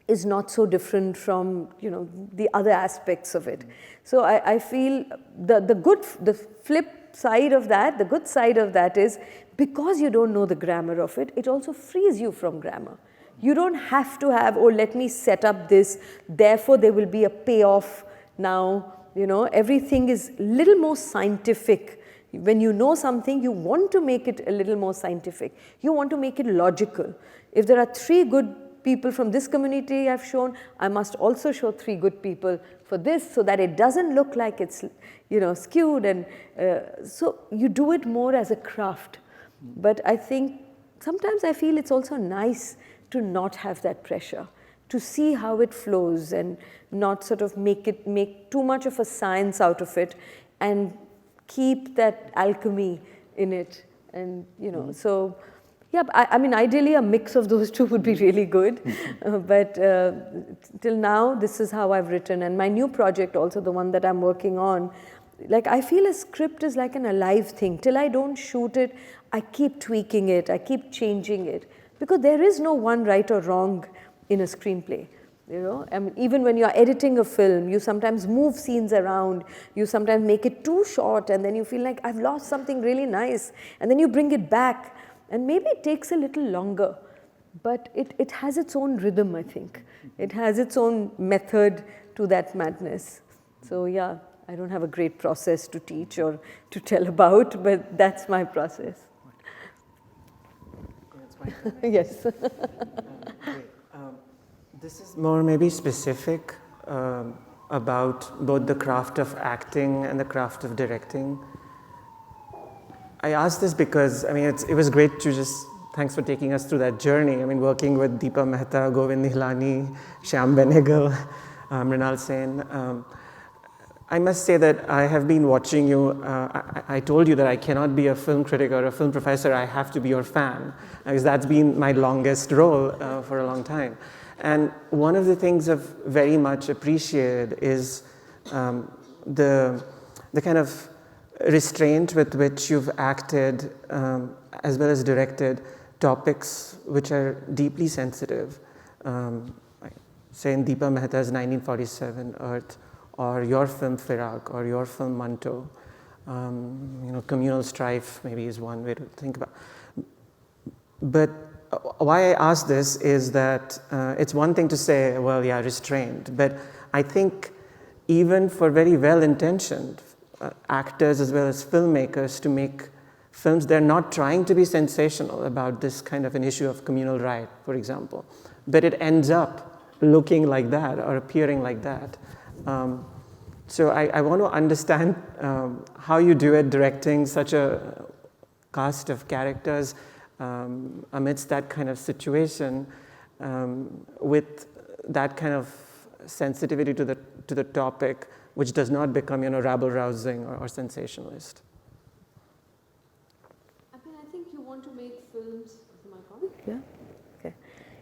is not so different from, the other aspects of it. So I feel the flip side of that, the good side of that is, because you don't know the grammar of it, it also frees you from grammar. You don't have to have, oh, let me set up this, therefore there will be a payoff now. Everything is a little more scientific. When you know something, you want to make it a little more scientific. You want to make it logical. If there are 3 good people from this community I've shown, I must also show 3 good people for this, so that it doesn't look like it's, skewed. And so you do it more as a craft. But I think sometimes I feel it's also nice to not have that pressure, to see how it flows and not sort of make too much of a science out of it, and keep that alchemy in it. And, so yeah, I mean, ideally a mix of those two would be really good. But till now, this is how I've written. And my new project also, the one that I'm working on, like I feel a script is like an alive thing. Till I don't shoot it, I keep tweaking it, I keep changing it. Because there is no one right or wrong in a screenplay. I mean, even when you're editing a film, you sometimes move scenes around, you sometimes make it too short, and then you feel like I've lost something really nice, and then you bring it back, and maybe it takes a little longer, but it has its own rhythm, I think. It has its own method to that madness. So yeah, I don't have a great process to teach or to tell about, but that's my process. Yes. This is more maybe specific about both the craft of acting and the craft of directing. I asked this because, I mean, it was great to just, thanks for taking us through that journey. I mean, working with Deepa Mehta, Govind Nihalani, Shyam Benegal, Mrinal Sen. I must say that I have been watching you. I told you that I cannot be a film critic or a film professor. I have to be your fan, because that's been my longest role for a long time. And one of the things I've very much appreciated is the kind of restraint with which you've acted as well as directed topics which are deeply sensitive. Say in Deepa Mehta's 1947 Earth, or your film Firak, or your film Manto. Communal strife maybe is one way to think about. But why I ask this is that it's one thing to say, well, yeah, restrained, but I think even for very well-intentioned actors as well as filmmakers to make films, they're not trying to be sensational about this kind of an issue of communal riot, for example, but it ends up looking like that or appearing like that. So I want to understand how you do it, directing such a cast of characters amidst that kind of situation, with that kind of sensitivity to the topic, which does not become, rabble-rousing or sensationalist. I mean, I think you want to make films. Am I on? Yeah. Okay.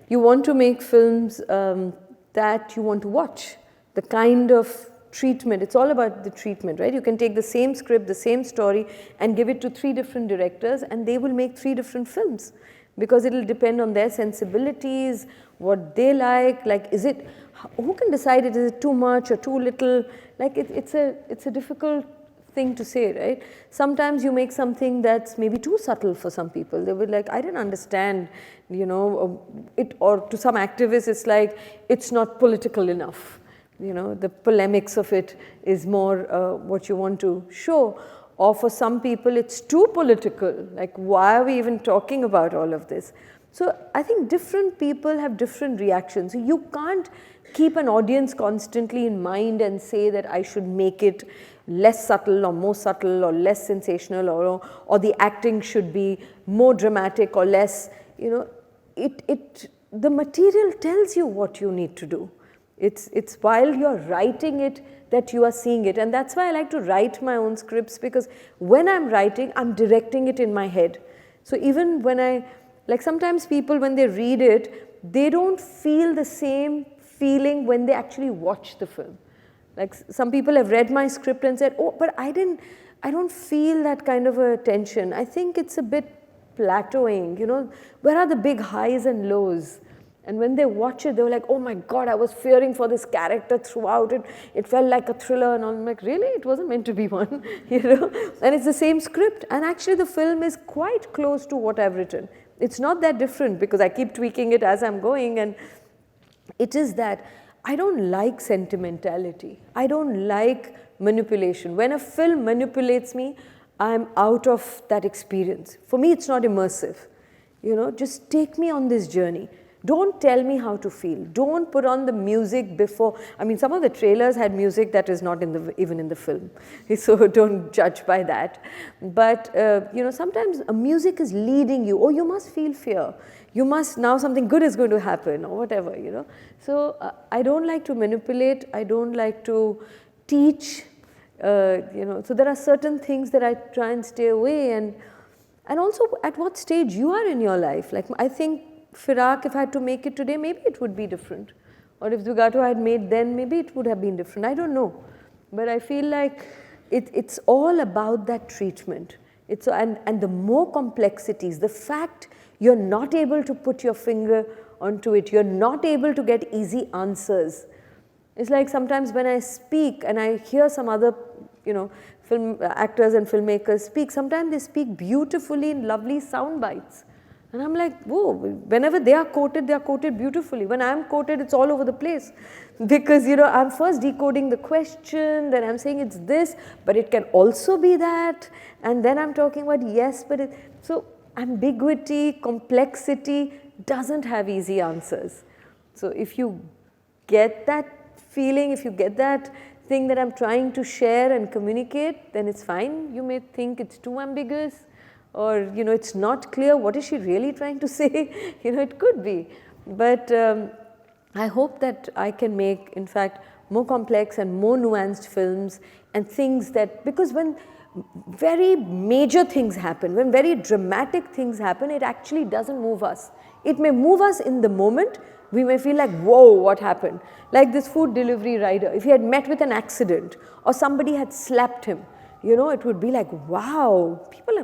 You want to make films that you want to watch. The kind of treatment, it's all about the treatment, right? You can take the same script, the same story, and give it to 3 different directors, and they will make 3 different films, because it will depend on their sensibilities, what they like. Like, who can decide is it too much or too little? Like, it's a difficult thing to say, right? Sometimes you make something that's maybe too subtle for some people. They will be like, I didn't understand, it, or to some activists, it's like, it's not political enough. The polemics of it is more what you want to show. Or for some people, it's too political. Like, why are we even talking about all of this? So I think different people have different reactions. You can't keep an audience constantly in mind and say that I should make it less subtle or more subtle or less sensational, or the acting should be more dramatic or less. The material tells you what you need to do. It's while you're writing it that you are seeing it. And that's why I like to write my own scripts, because when I'm writing, I'm directing it in my head. So even when like sometimes people, when they read it, they don't feel the same feeling when they actually watch the film. Like some people have read my script and said, oh, but I don't feel that kind of a tension. I think it's a bit plateauing, you know, where are the big highs and lows? And when they watch it, they were like, oh my God, I was fearing for this character throughout. It felt like a thriller. And I'm like, really? It wasn't meant to be one, you know? And it's the same script. And actually the film is quite close to what I've written. It's not that different, because I keep tweaking it as I'm going. And it is that I don't like sentimentality. I don't like manipulation. When a film manipulates me, I'm out of that experience. For me, it's not immersive. You know, just take me on this journey. Don't tell me how to feel. Don't put on the music before. I mean, some of the trailers had music that is not even in the film. So don't judge by that. But, you know, sometimes a music is leading you. Oh, you must feel fear. You must, now something good is going to happen, or whatever, you know. So I don't like to manipulate. I don't like to teach, you know. So there are certain things that I try and stay away. And also at what stage you are in your life. Like, I think Firak, if I had to make it today, maybe it would be different. Or if Zugato I had made then, maybe it would have been different. I don't know. But I feel like it's all about that treatment. And the more complexities, the fact you're not able to put your finger onto it, you're not able to get easy answers. It's like sometimes when I speak and I hear some other, you know, film actors and filmmakers speak, sometimes they speak beautifully in lovely sound bites. And I'm like, whoa, whenever they are quoted beautifully. When I'm quoted, it's all over the place. Because, you know, I'm first decoding the question, then I'm saying it's this, but it can also be that. And then I'm talking about yes, but it. So ambiguity, complexity doesn't have easy answers. So if you get that feeling, if you get that thing that I'm trying to share and communicate, then it's fine. You may think it's too ambiguous. Or, you know, it's not clear, what is she really trying to say? You know, it could be. But I hope that I can make, in fact, more complex and more nuanced films, and things that, because when very major things happen, when very dramatic things happen, it actually doesn't move us. It may move us in the moment. We may feel like, whoa, what happened? Like this food delivery rider, if he had met with an accident or somebody had slapped him, you know, it would be like, wow,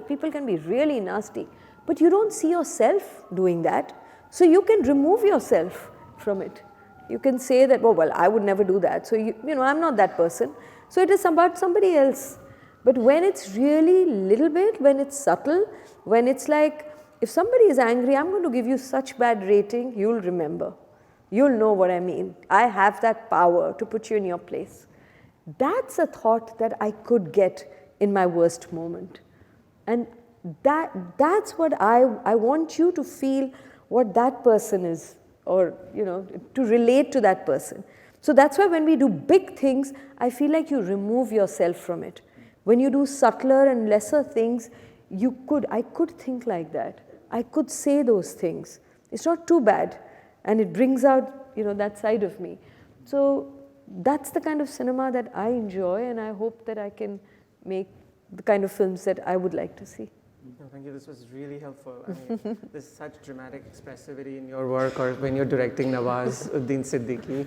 people can be really nasty. But you don't see yourself doing that. So you can remove yourself from it. You can say that, oh, well, I would never do that. So, you know, I'm not that person. So it is about somebody else. But when it's really little bit, when it's subtle, when it's like, if somebody is angry, I'm going to give you such bad rating, you'll remember. You'll know what I mean. I have that power to put you in your place. That's a thought that I could get in my worst moment. And that's what I want you to feel what that person is, or, you know, to relate to that person. So that's why when we do big things, I feel like you remove yourself from it. When you do subtler and lesser things, I could think like that. I could say those things. It's not too bad. And it brings out, you know, that side of me. So that's the kind of cinema that I enjoy, and I hope that I can make the kind of films that I would like to see. No, thank you. This was really helpful. I mean, there's such dramatic expressivity in your work, or when you're directing Nawazuddin Siddiqui,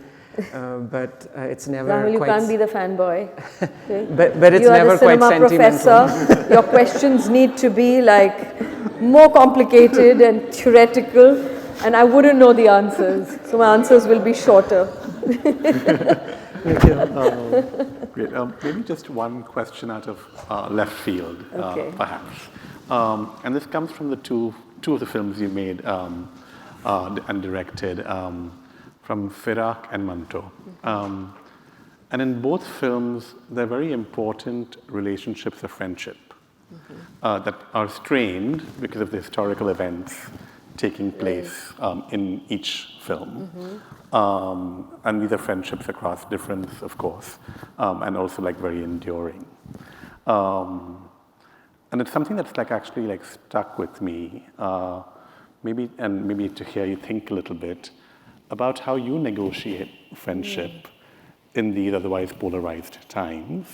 but it's never Rahul, you quite... can't be the fanboy. Okay? But it's never quite sentimental. You are the cinema professor. Your questions need to be like more complicated and theoretical, and I wouldn't know the answers. So my answers will be shorter. Great. Maybe just one question out of left field, Okay. perhaps. And this comes from the two of the films you made and directed, from Firak and Manto. And in both films, they're very important relationships of friendship that are strained because of the historical events taking place in each film. And these are friendships across difference, of course, and also like very enduring. And it's something that's like actually like stuck with me, maybe to hear you think a little bit about how you negotiate friendship in these otherwise polarized times,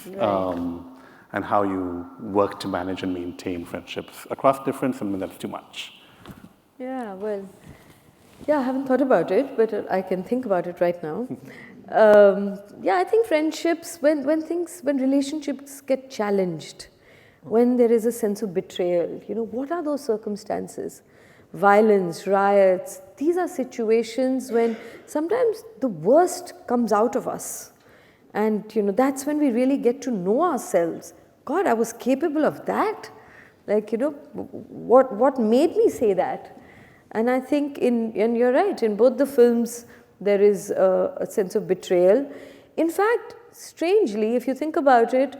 and how you work to manage and maintain friendships across difference, and that's too much. Yeah, well, yeah, I haven't thought about it, but I can think about it right now. Yeah, I think friendships, when relationships get challenged, when there is a sense of betrayal, what are those circumstances? Violence, riots, these are situations when sometimes the worst comes out of us. And, that's when we really get to know ourselves. God, I was capable of that? Like, what made me say that? And I think and you're right, in both the films, there is a sense of betrayal. In fact, strangely, if you think about it,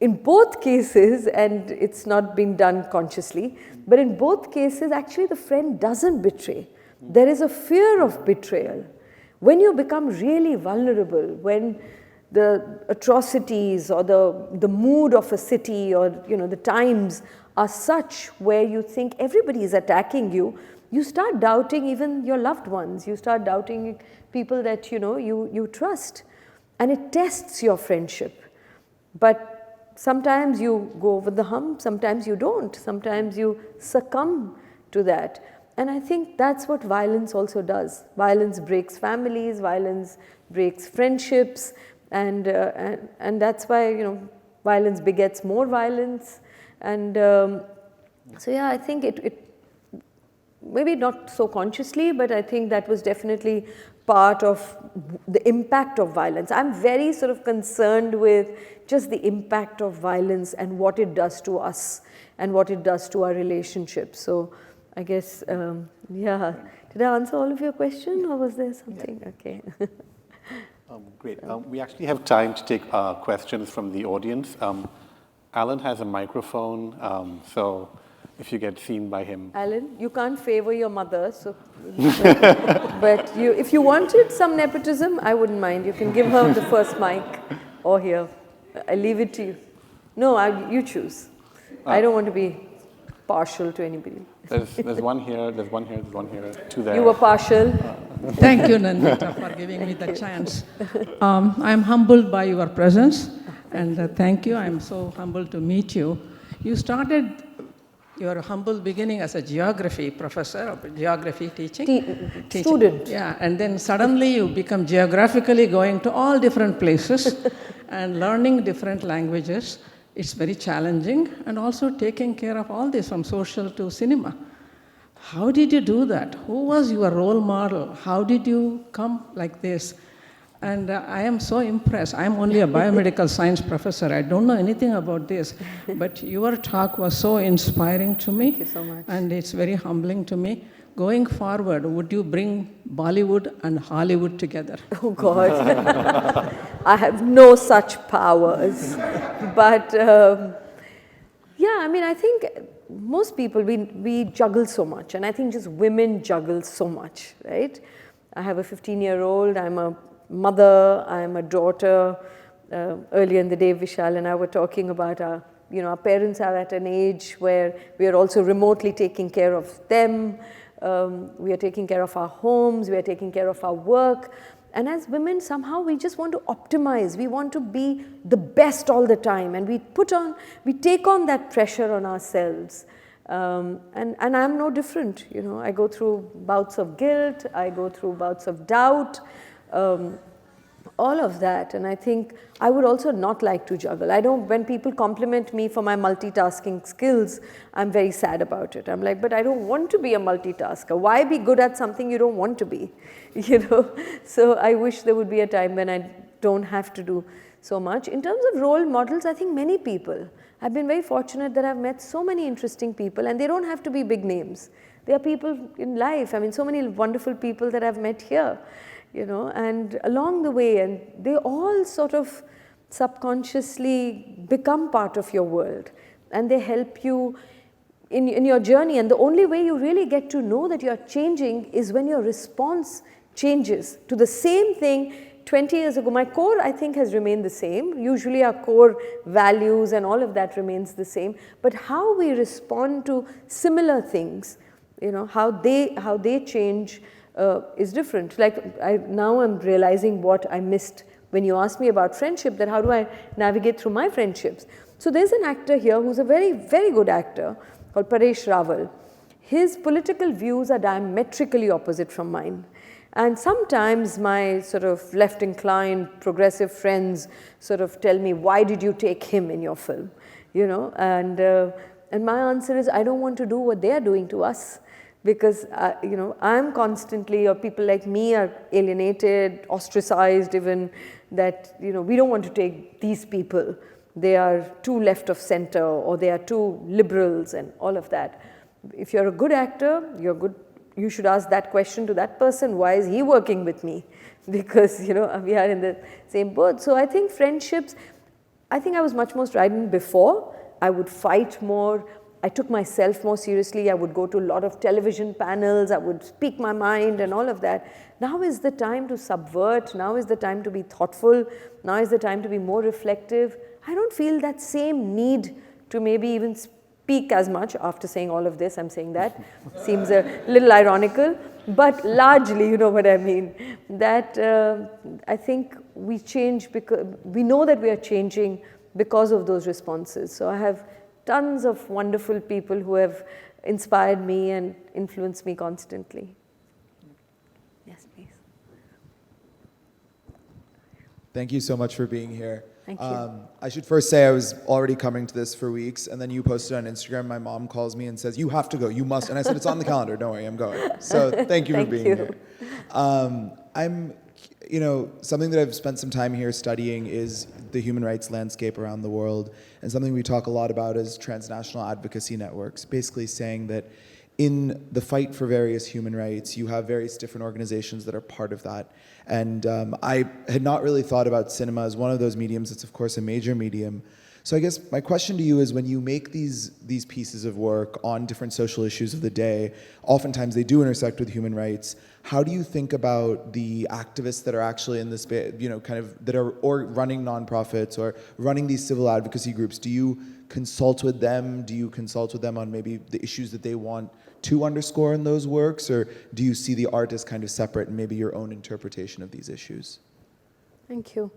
in both cases, and it's not being done consciously, but in both cases, actually the friend doesn't betray. There is a fear of betrayal. When you become really vulnerable, when the atrocities or the mood of a city or the times are such where you think everybody is attacking you, you start doubting even your loved ones. You start doubting people that you trust, and it tests your friendship. But sometimes you go over the hump, sometimes you don't. Sometimes you succumb to that. And I think that's what violence also does. Violence breaks families, violence breaks friendships, and that's why violence begets more violence. And so yeah, I think it maybe not so consciously, but I think that was definitely part of the impact of violence. I'm very sort of concerned with just the impact of violence and what it does to us and what it does to our relationships. So I guess, yeah. Did I answer all of your question, or was there something? Yeah. Okay. Great. We actually have time to take questions from the audience. Alan has a microphone, so if you get seen by him. Alan, you can't favor your mother, so but if you wanted some nepotism, I wouldn't mind. You can give her the first mic or here. I leave it to you. No, you choose. I don't want to be partial to anybody. There's one here, there's one here, there's one here, two there. You were partial. Thank you, Nandita, for giving me the chance. I'm humbled by your presence, and thank you. I'm so humbled to meet you. You started your humble beginning as a geography professor, or geography teaching. Student. Yeah, and then suddenly you become geographically going to all different places and learning different languages. It's very challenging, and also taking care of all this from social to cinema. How did you do that? Who was your role model? How did you come like this? And I am so impressed. I'm only a biomedical science professor. I don't know anything about this. But your talk was so inspiring to me. Thank you so much. And it's very humbling to me. Going forward, would you bring Bollywood and Hollywood together? Oh, God. I have no such powers. But, yeah, I mean, I think most people, we juggle so much. And I think just women juggle so much, right? I have a 15-year-old. I'm a mother, I am a daughter. Earlier in the day, Vishal and I were talking about our parents are at an age where we are also remotely taking care of them. We are taking care of our homes, we are taking care of our work. And as women, somehow we just want to optimize. We want to be the best all the time. And we take on that pressure on ourselves. And I'm no different. I go through bouts of guilt, I go through bouts of doubt. All of that, and I think I would also not like to juggle. When people compliment me for my multitasking skills, I'm very sad about it. I'm like, but I don't want to be a multitasker. Why be good at something you don't want to be? So I wish there would be a time when I don't have to do so much. In terms of role models, I think many people. I've been very fortunate that I've met so many interesting people, and they don't have to be big names. They are people in life. I mean, so many wonderful people that I've met here. And along the way, and they all sort of subconsciously become part of your world, and they help you in your journey. And the only way you really get to know that you're changing is when your response changes to the same thing 20 years ago. My core, I think, has remained the same. Usually our core values and all of that remains the same. But how we respond to similar things, how they change, is different. Like now I'm realizing what I missed when you asked me about friendship, that how do I navigate through my friendships. So there's an actor here who's a very, very good actor called Paresh Rawal. His political views are diametrically opposite from mine. And sometimes my sort of left-inclined progressive friends sort of tell me, why did you take him in your film? You know, and my answer is, I don't want to do what they are doing to us. Because, you know, I'm constantly, or people like me are alienated, ostracized even, that, you know, we don't want to take these people. They are too left of center, or they are too liberals and all of that. If you're a good actor, you should ask that question to that person, why is he working with me? Because, you know, we are in the same boat. So I think friendships, I think I was much more strident before. I would fight more. I took myself more seriously. I would go to a lot of television panels. I would speak my mind and all of that. Now is the time to subvert. Now is the time to be thoughtful. Now is the time to be more reflective. I don't feel that same need to maybe even speak as much after saying all of this. I'm saying that. Seems a little ironical. But largely, you know what I mean, that I think we change because we know that we are changing because of those responses. So I have tons of wonderful people who have inspired me and influenced me constantly. Yes, please. Thank you so much for being here. Thank you. I should first say I was already coming to this for weeks, and then you posted on Instagram. My mom calls me and says, you have to go, you must. And I said, it's on the calendar, don't worry, I'm going. So thank you for being here. You know, something that I've spent some time here studying is the human rights landscape around the world, and something we talk a lot about is transnational advocacy networks, basically saying that in the fight for various human rights, you have various different organizations that are part of that. And I had not really thought about cinema as one of those mediums. It's of course a major medium. So I guess my question to you is, when you make these pieces of work on different social issues of the day, oftentimes they do intersect with human rights. How do you think about the activists that are actually in this, you know, kind of that are or running nonprofits or running these civil advocacy groups? Do you consult with them? Do you consult with them on maybe the issues that they want to underscore in those works, or do you see the art as kind of separate and maybe your own interpretation of these issues? Thank you.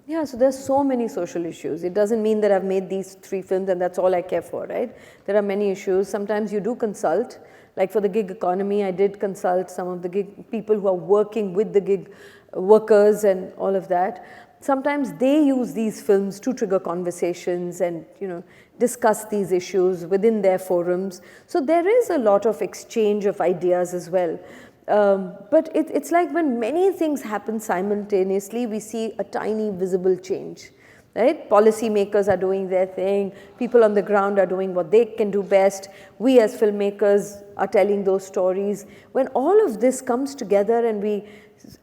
Yeah, so there's so many social issues. It doesn't mean that I've made these 3 films and that's all I care for, right? There are many issues. Sometimes you do consult. Like for the gig economy, I did consult some of the gig people who are working with the gig workers and all of that. Sometimes they use these films to trigger conversations and, you know, discuss these issues within their forums. So there is a lot of exchange of ideas as well. But it's like when many things happen simultaneously, we see a tiny visible change, right? Policymakers are doing their thing, people on the ground are doing what they can do best, we as filmmakers are telling those stories. When all of this comes together and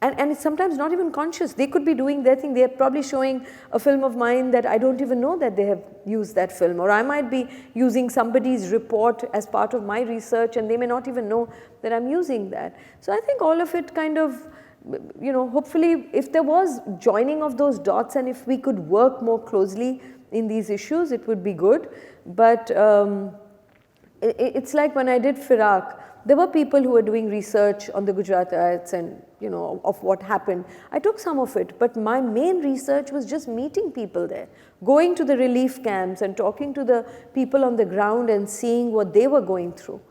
and it's sometimes not even conscious, they could be doing their thing, they're probably showing a film of mine that I don't even know that they have used that film, or I might be using somebody's report as part of my research and they may not even know that I'm using that. So I think all of it kind of, you know, hopefully if there was joining of those dots and if we could work more closely in these issues, it would be good. But it's like when I did Firak, there were people who were doing research on the Gujarat riots and, you know, of what happened. I took some of it, but my main research was just meeting people there, going to the relief camps and talking to the people on the ground and seeing what they were going through.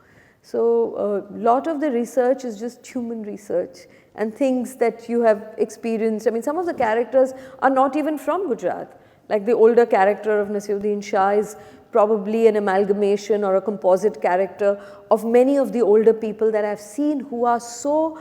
So a lot of the research is just human research and things that you have experienced. I mean, some of the characters are not even from Gujarat. Like the older character of Nasiruddin Shah is probably an amalgamation or a composite character of many of the older people that I've seen who are so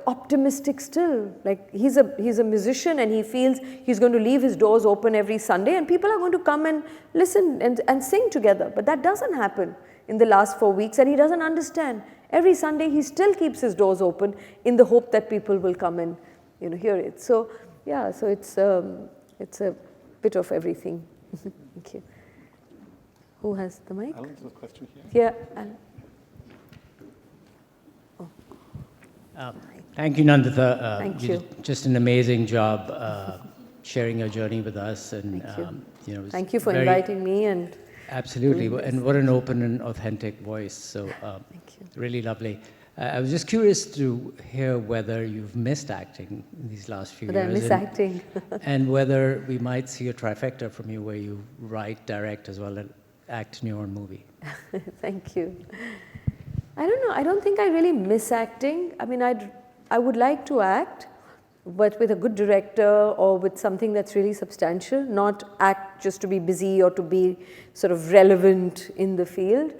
optimistic still. Like he's a musician and he feels he's going to leave his doors open every Sunday and people are going to come and listen and sing together. But that doesn't happen in the last 4 weeks and he doesn't understand. Every Sunday he still keeps his doors open in the hope that people will come and, you know, hear it. So yeah, so it's a bit of everything. Thank you. Who has the mic? Alan, there's a question here. Yeah, Alan. Thank you, Nandita. Thank you you. did just an amazing job sharing your journey with us, and Thank you know, it was Thank you for very- inviting me and Absolutely, doing this. and what an open and authentic voice. So thank you. really lovely. I was just curious to hear whether you've missed acting in these last few But I years. miss acting. And whether we might see a trifecta from you where you write, direct, as well as act in your own movie. Thank you. I don't know. I don't think I really miss acting. I mean, I would like to act, but with a good director or with something that's really substantial, not act just to be busy or to be sort of relevant in the field.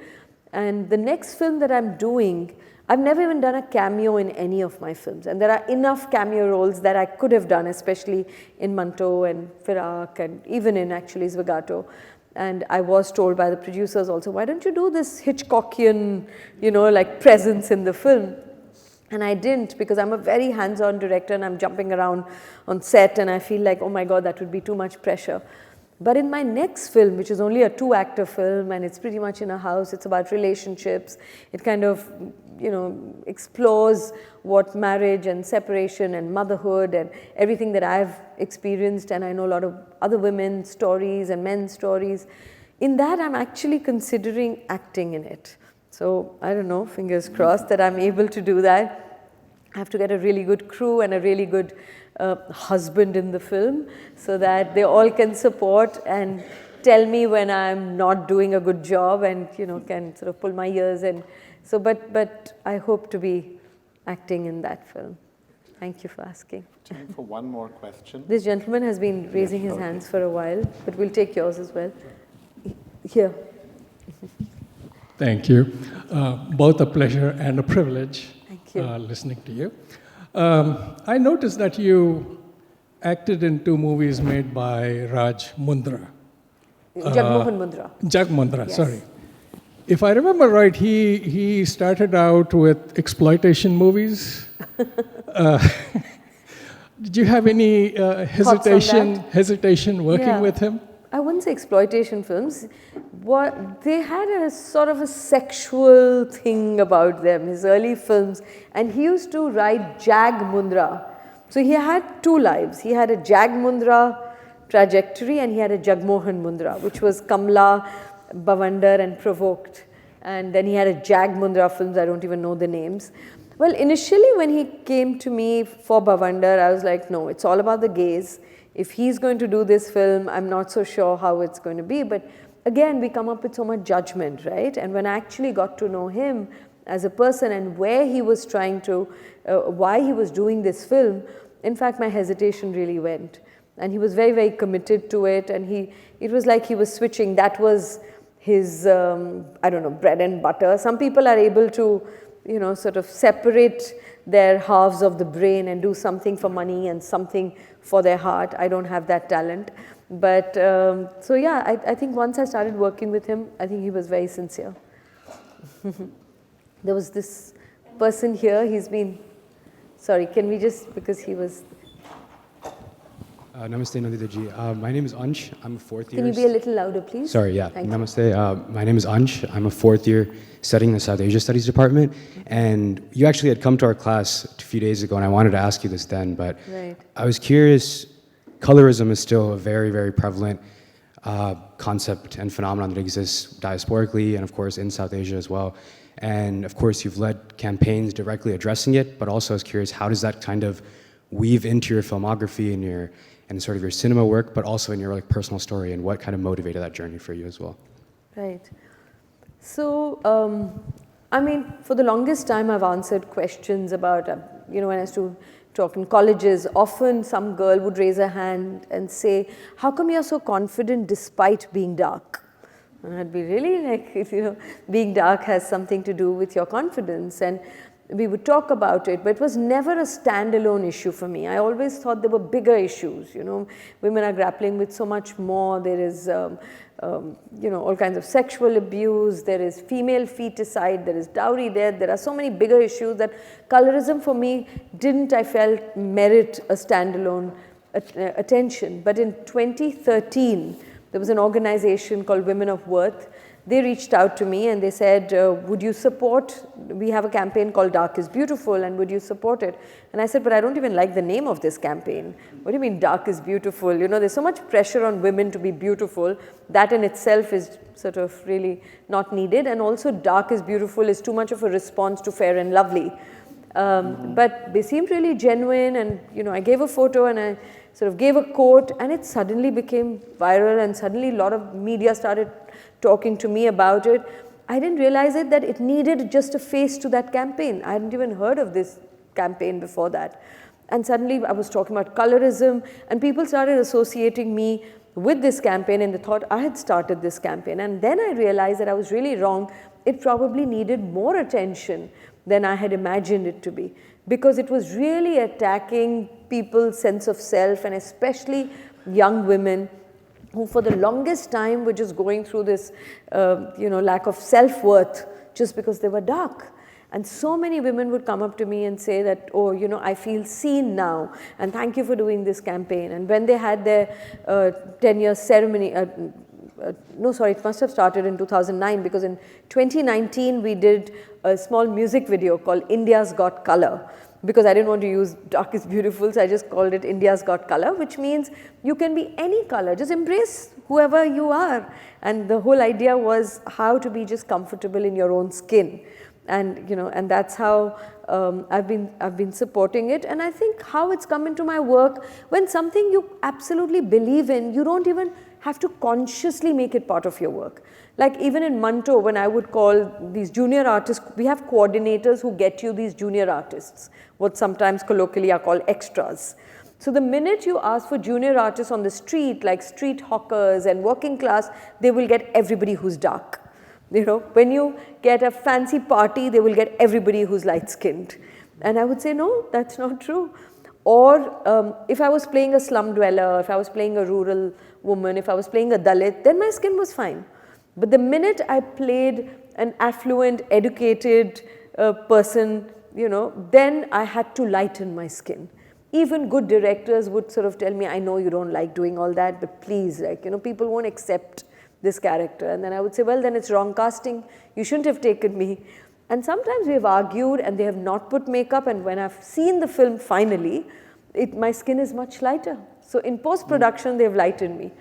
And the next film that I'm doing, I've never even done a cameo in any of my films. And there are enough cameo roles that I could have done, especially in Manto and Firak and even in actually Svigato. And I was told by the producers also, why don't you do this Hitchcockian, like presence in the film? And I didn't, because I'm a very hands-on director and I'm jumping around on set and I feel like, oh my God, that would be too much pressure. But in my next film, which is only a 2-actor film and it's pretty much in a house, it's about relationships. It kind of, explores what marriage and separation and motherhood and everything that I've experienced, and I know a lot of other women's stories and men's stories. In that, I'm actually considering acting in it. So I don't know, fingers crossed that I'm able to do that. I have to get a really good crew and a really good husband in the film so that they all can support and tell me when I'm not doing a good job and can sort of pull my ears. And so, but I hope to be acting in that film. Thank you for asking. Time for one more question. This gentleman has been raising his hands for a while, but we'll take yours as well. Here. Thank you. Both a pleasure and a privilege. Thank you. Listening to you. I noticed that you acted in 2 movies made by Raj Mundra. Jagmohan Mundra. Jack Mundra, Yes. sorry. If I remember right, he started out with exploitation movies. Did you have any hesitation working Yeah. with him? I wouldn't say exploitation films. They had a sort of a sexual thing about them, his early films. And he used to write Jag Mundra. So he had 2 lives. He had a Jag Mundra trajectory and he had a Jagmohan Mundra, which was Kamla, Bavander and Provoked. And then he had a Jag Mundra films, I don't even know the names. Well, initially when he came to me for Bavander, I was like, no, it's all about the gays. If he's going to do this film, I'm not so sure how it's going to be. But again, we come up with so much judgment, right? And when I actually got to know him as a person and where he was trying to, why he was doing this film, in fact, my hesitation really went. And he was very, very committed to it. And it was like he was switching. That was his, I don't know, bread and butter. Some people are able to, sort of separate their halves of the brain and do something for money and something for their heart. I don't have that talent. But so yeah, I think once I started working with him, I think he was very sincere. There was this person here, he's been, sorry, can we just, because he was. Namaste, Nandita ji. My name is Ansh. I'm a 4th year. Can you be a little louder, please? Sorry, yeah. Thank you. Namaste. My name is Ansh. I'm a 4th year studying the South Asia Studies department. And you actually had come to our class a few days ago, and I wanted to ask you this then, but Right. I was curious. Colorism is still a very, very prevalent concept and phenomenon that exists diasporically and, of course, in South Asia as well. And, of course, you've led campaigns directly addressing it, but also I was curious, how does that kind of weave into your filmography and sort of your cinema work, but also in your personal story, and what kind of motivated that journey for you as well? Right. So, I mean, for the longest time, I've answered questions about, when I used to talk in colleges, often some girl would raise her hand and say, how come you're so confident despite being dark? And I'd be really like, being dark has something to do with your confidence. And we would talk about it, but it was never a standalone issue for me. I always thought there were bigger issues. Women are grappling with so much more. There is, all kinds of sexual abuse. There is female feticide. There is dowry. There are so many bigger issues that colorism for me didn't, I felt, merit a standalone attention. But in 2013, there was an organization called Women of Worth they reached out to me and they said, would you support, we have a campaign called Dark is Beautiful, and would you support it? And I said, but I don't even like the name of this campaign. What do you mean Dark is Beautiful? You know, there's so much pressure on women to be beautiful. That in itself is sort of really not needed. And also Dark is Beautiful is too much of a response to Fair and Lovely. But they seemed really genuine, and you know, I gave a photo and I sort of gave a quote, and it suddenly became viral, and suddenly a lot of media started talking to me about it. I didn't realize it that it needed just a face to that campaign. I hadn't even heard of this campaign before that. And suddenly I was talking about colorism, and people started associating me with this campaign, and they thought I had started this campaign. And then I realized that I was really wrong. It probably needed more attention than I had imagined it to be, because it was really attacking people's sense of self, and especially young women who for the longest time were just going through this you know, lack of self-worth just because they were dark. And so many women would come up to me and say that, oh, you know, I feel seen now, and thank you for doing this campaign. And when they had their 10-year ceremony, no, sorry, it must have started in 2009, because in 2019 we did a small music video called India's Got Color, because I didn't want to use Dark is Beautiful, so I just called it India's Got Color, which means you can be any color, just embrace whoever you are. And the whole idea was how to be just comfortable in your own skin. And you know, and that's how I've been supporting it. And I think how it's come into my work, when something you absolutely believe in, you don't even have to consciously make it part of your work. Like even in Manto, when I would call these junior artists, we have coordinators who get you these junior artists, what sometimes colloquially are called extras. So the minute you ask for junior artists on the street, like street hawkers and working class, they will get everybody who's dark. You know, when you get a fancy party, they will get everybody who's light-skinned. And I would say, no, that's not true. Or if I was playing a slum dweller, if I was playing a rural woman, if I was playing a Dalit, then my skin was fine. But the minute I played an affluent, educated person, you know, then I had to lighten my skin. Even good directors would sort of tell me, I know you don't like doing all that, but please, like, you know, people won't accept this character. And then I would say, well, then it's wrong casting. You shouldn't have taken me. And sometimes we have argued and they have not put makeup, and when I've seen the film finally, my skin is much lighter. So in post-production, they've lightened me.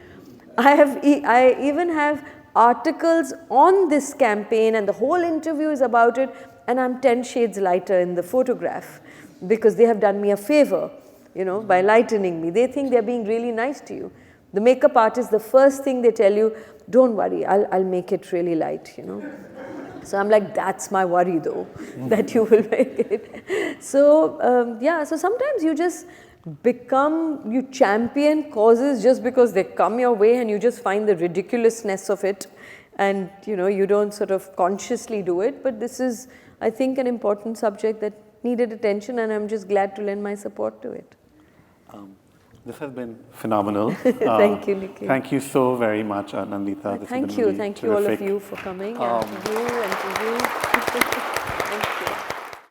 I even have articles on this campaign, and the whole interview is about it, and I'm 10 shades lighter in the photograph, because they have done me a favor, you know, by lightening me. They think they're being really nice to you. The makeup artist, the first thing they tell you, don't worry, I'll make it really light, you know. So I'm like, that's my worry though, that you will make it. So yeah, so sometimes you just you champion causes just because they come your way, and you just find the ridiculousness of it, and you know, you don't sort of consciously do it. But this is, I think, an important subject that needed attention, and I'm just glad to lend my support to it. This has been phenomenal. Thank you, Nikhil. Thank you so very much, Nandita. Thank you all of you for coming. And to you and to you.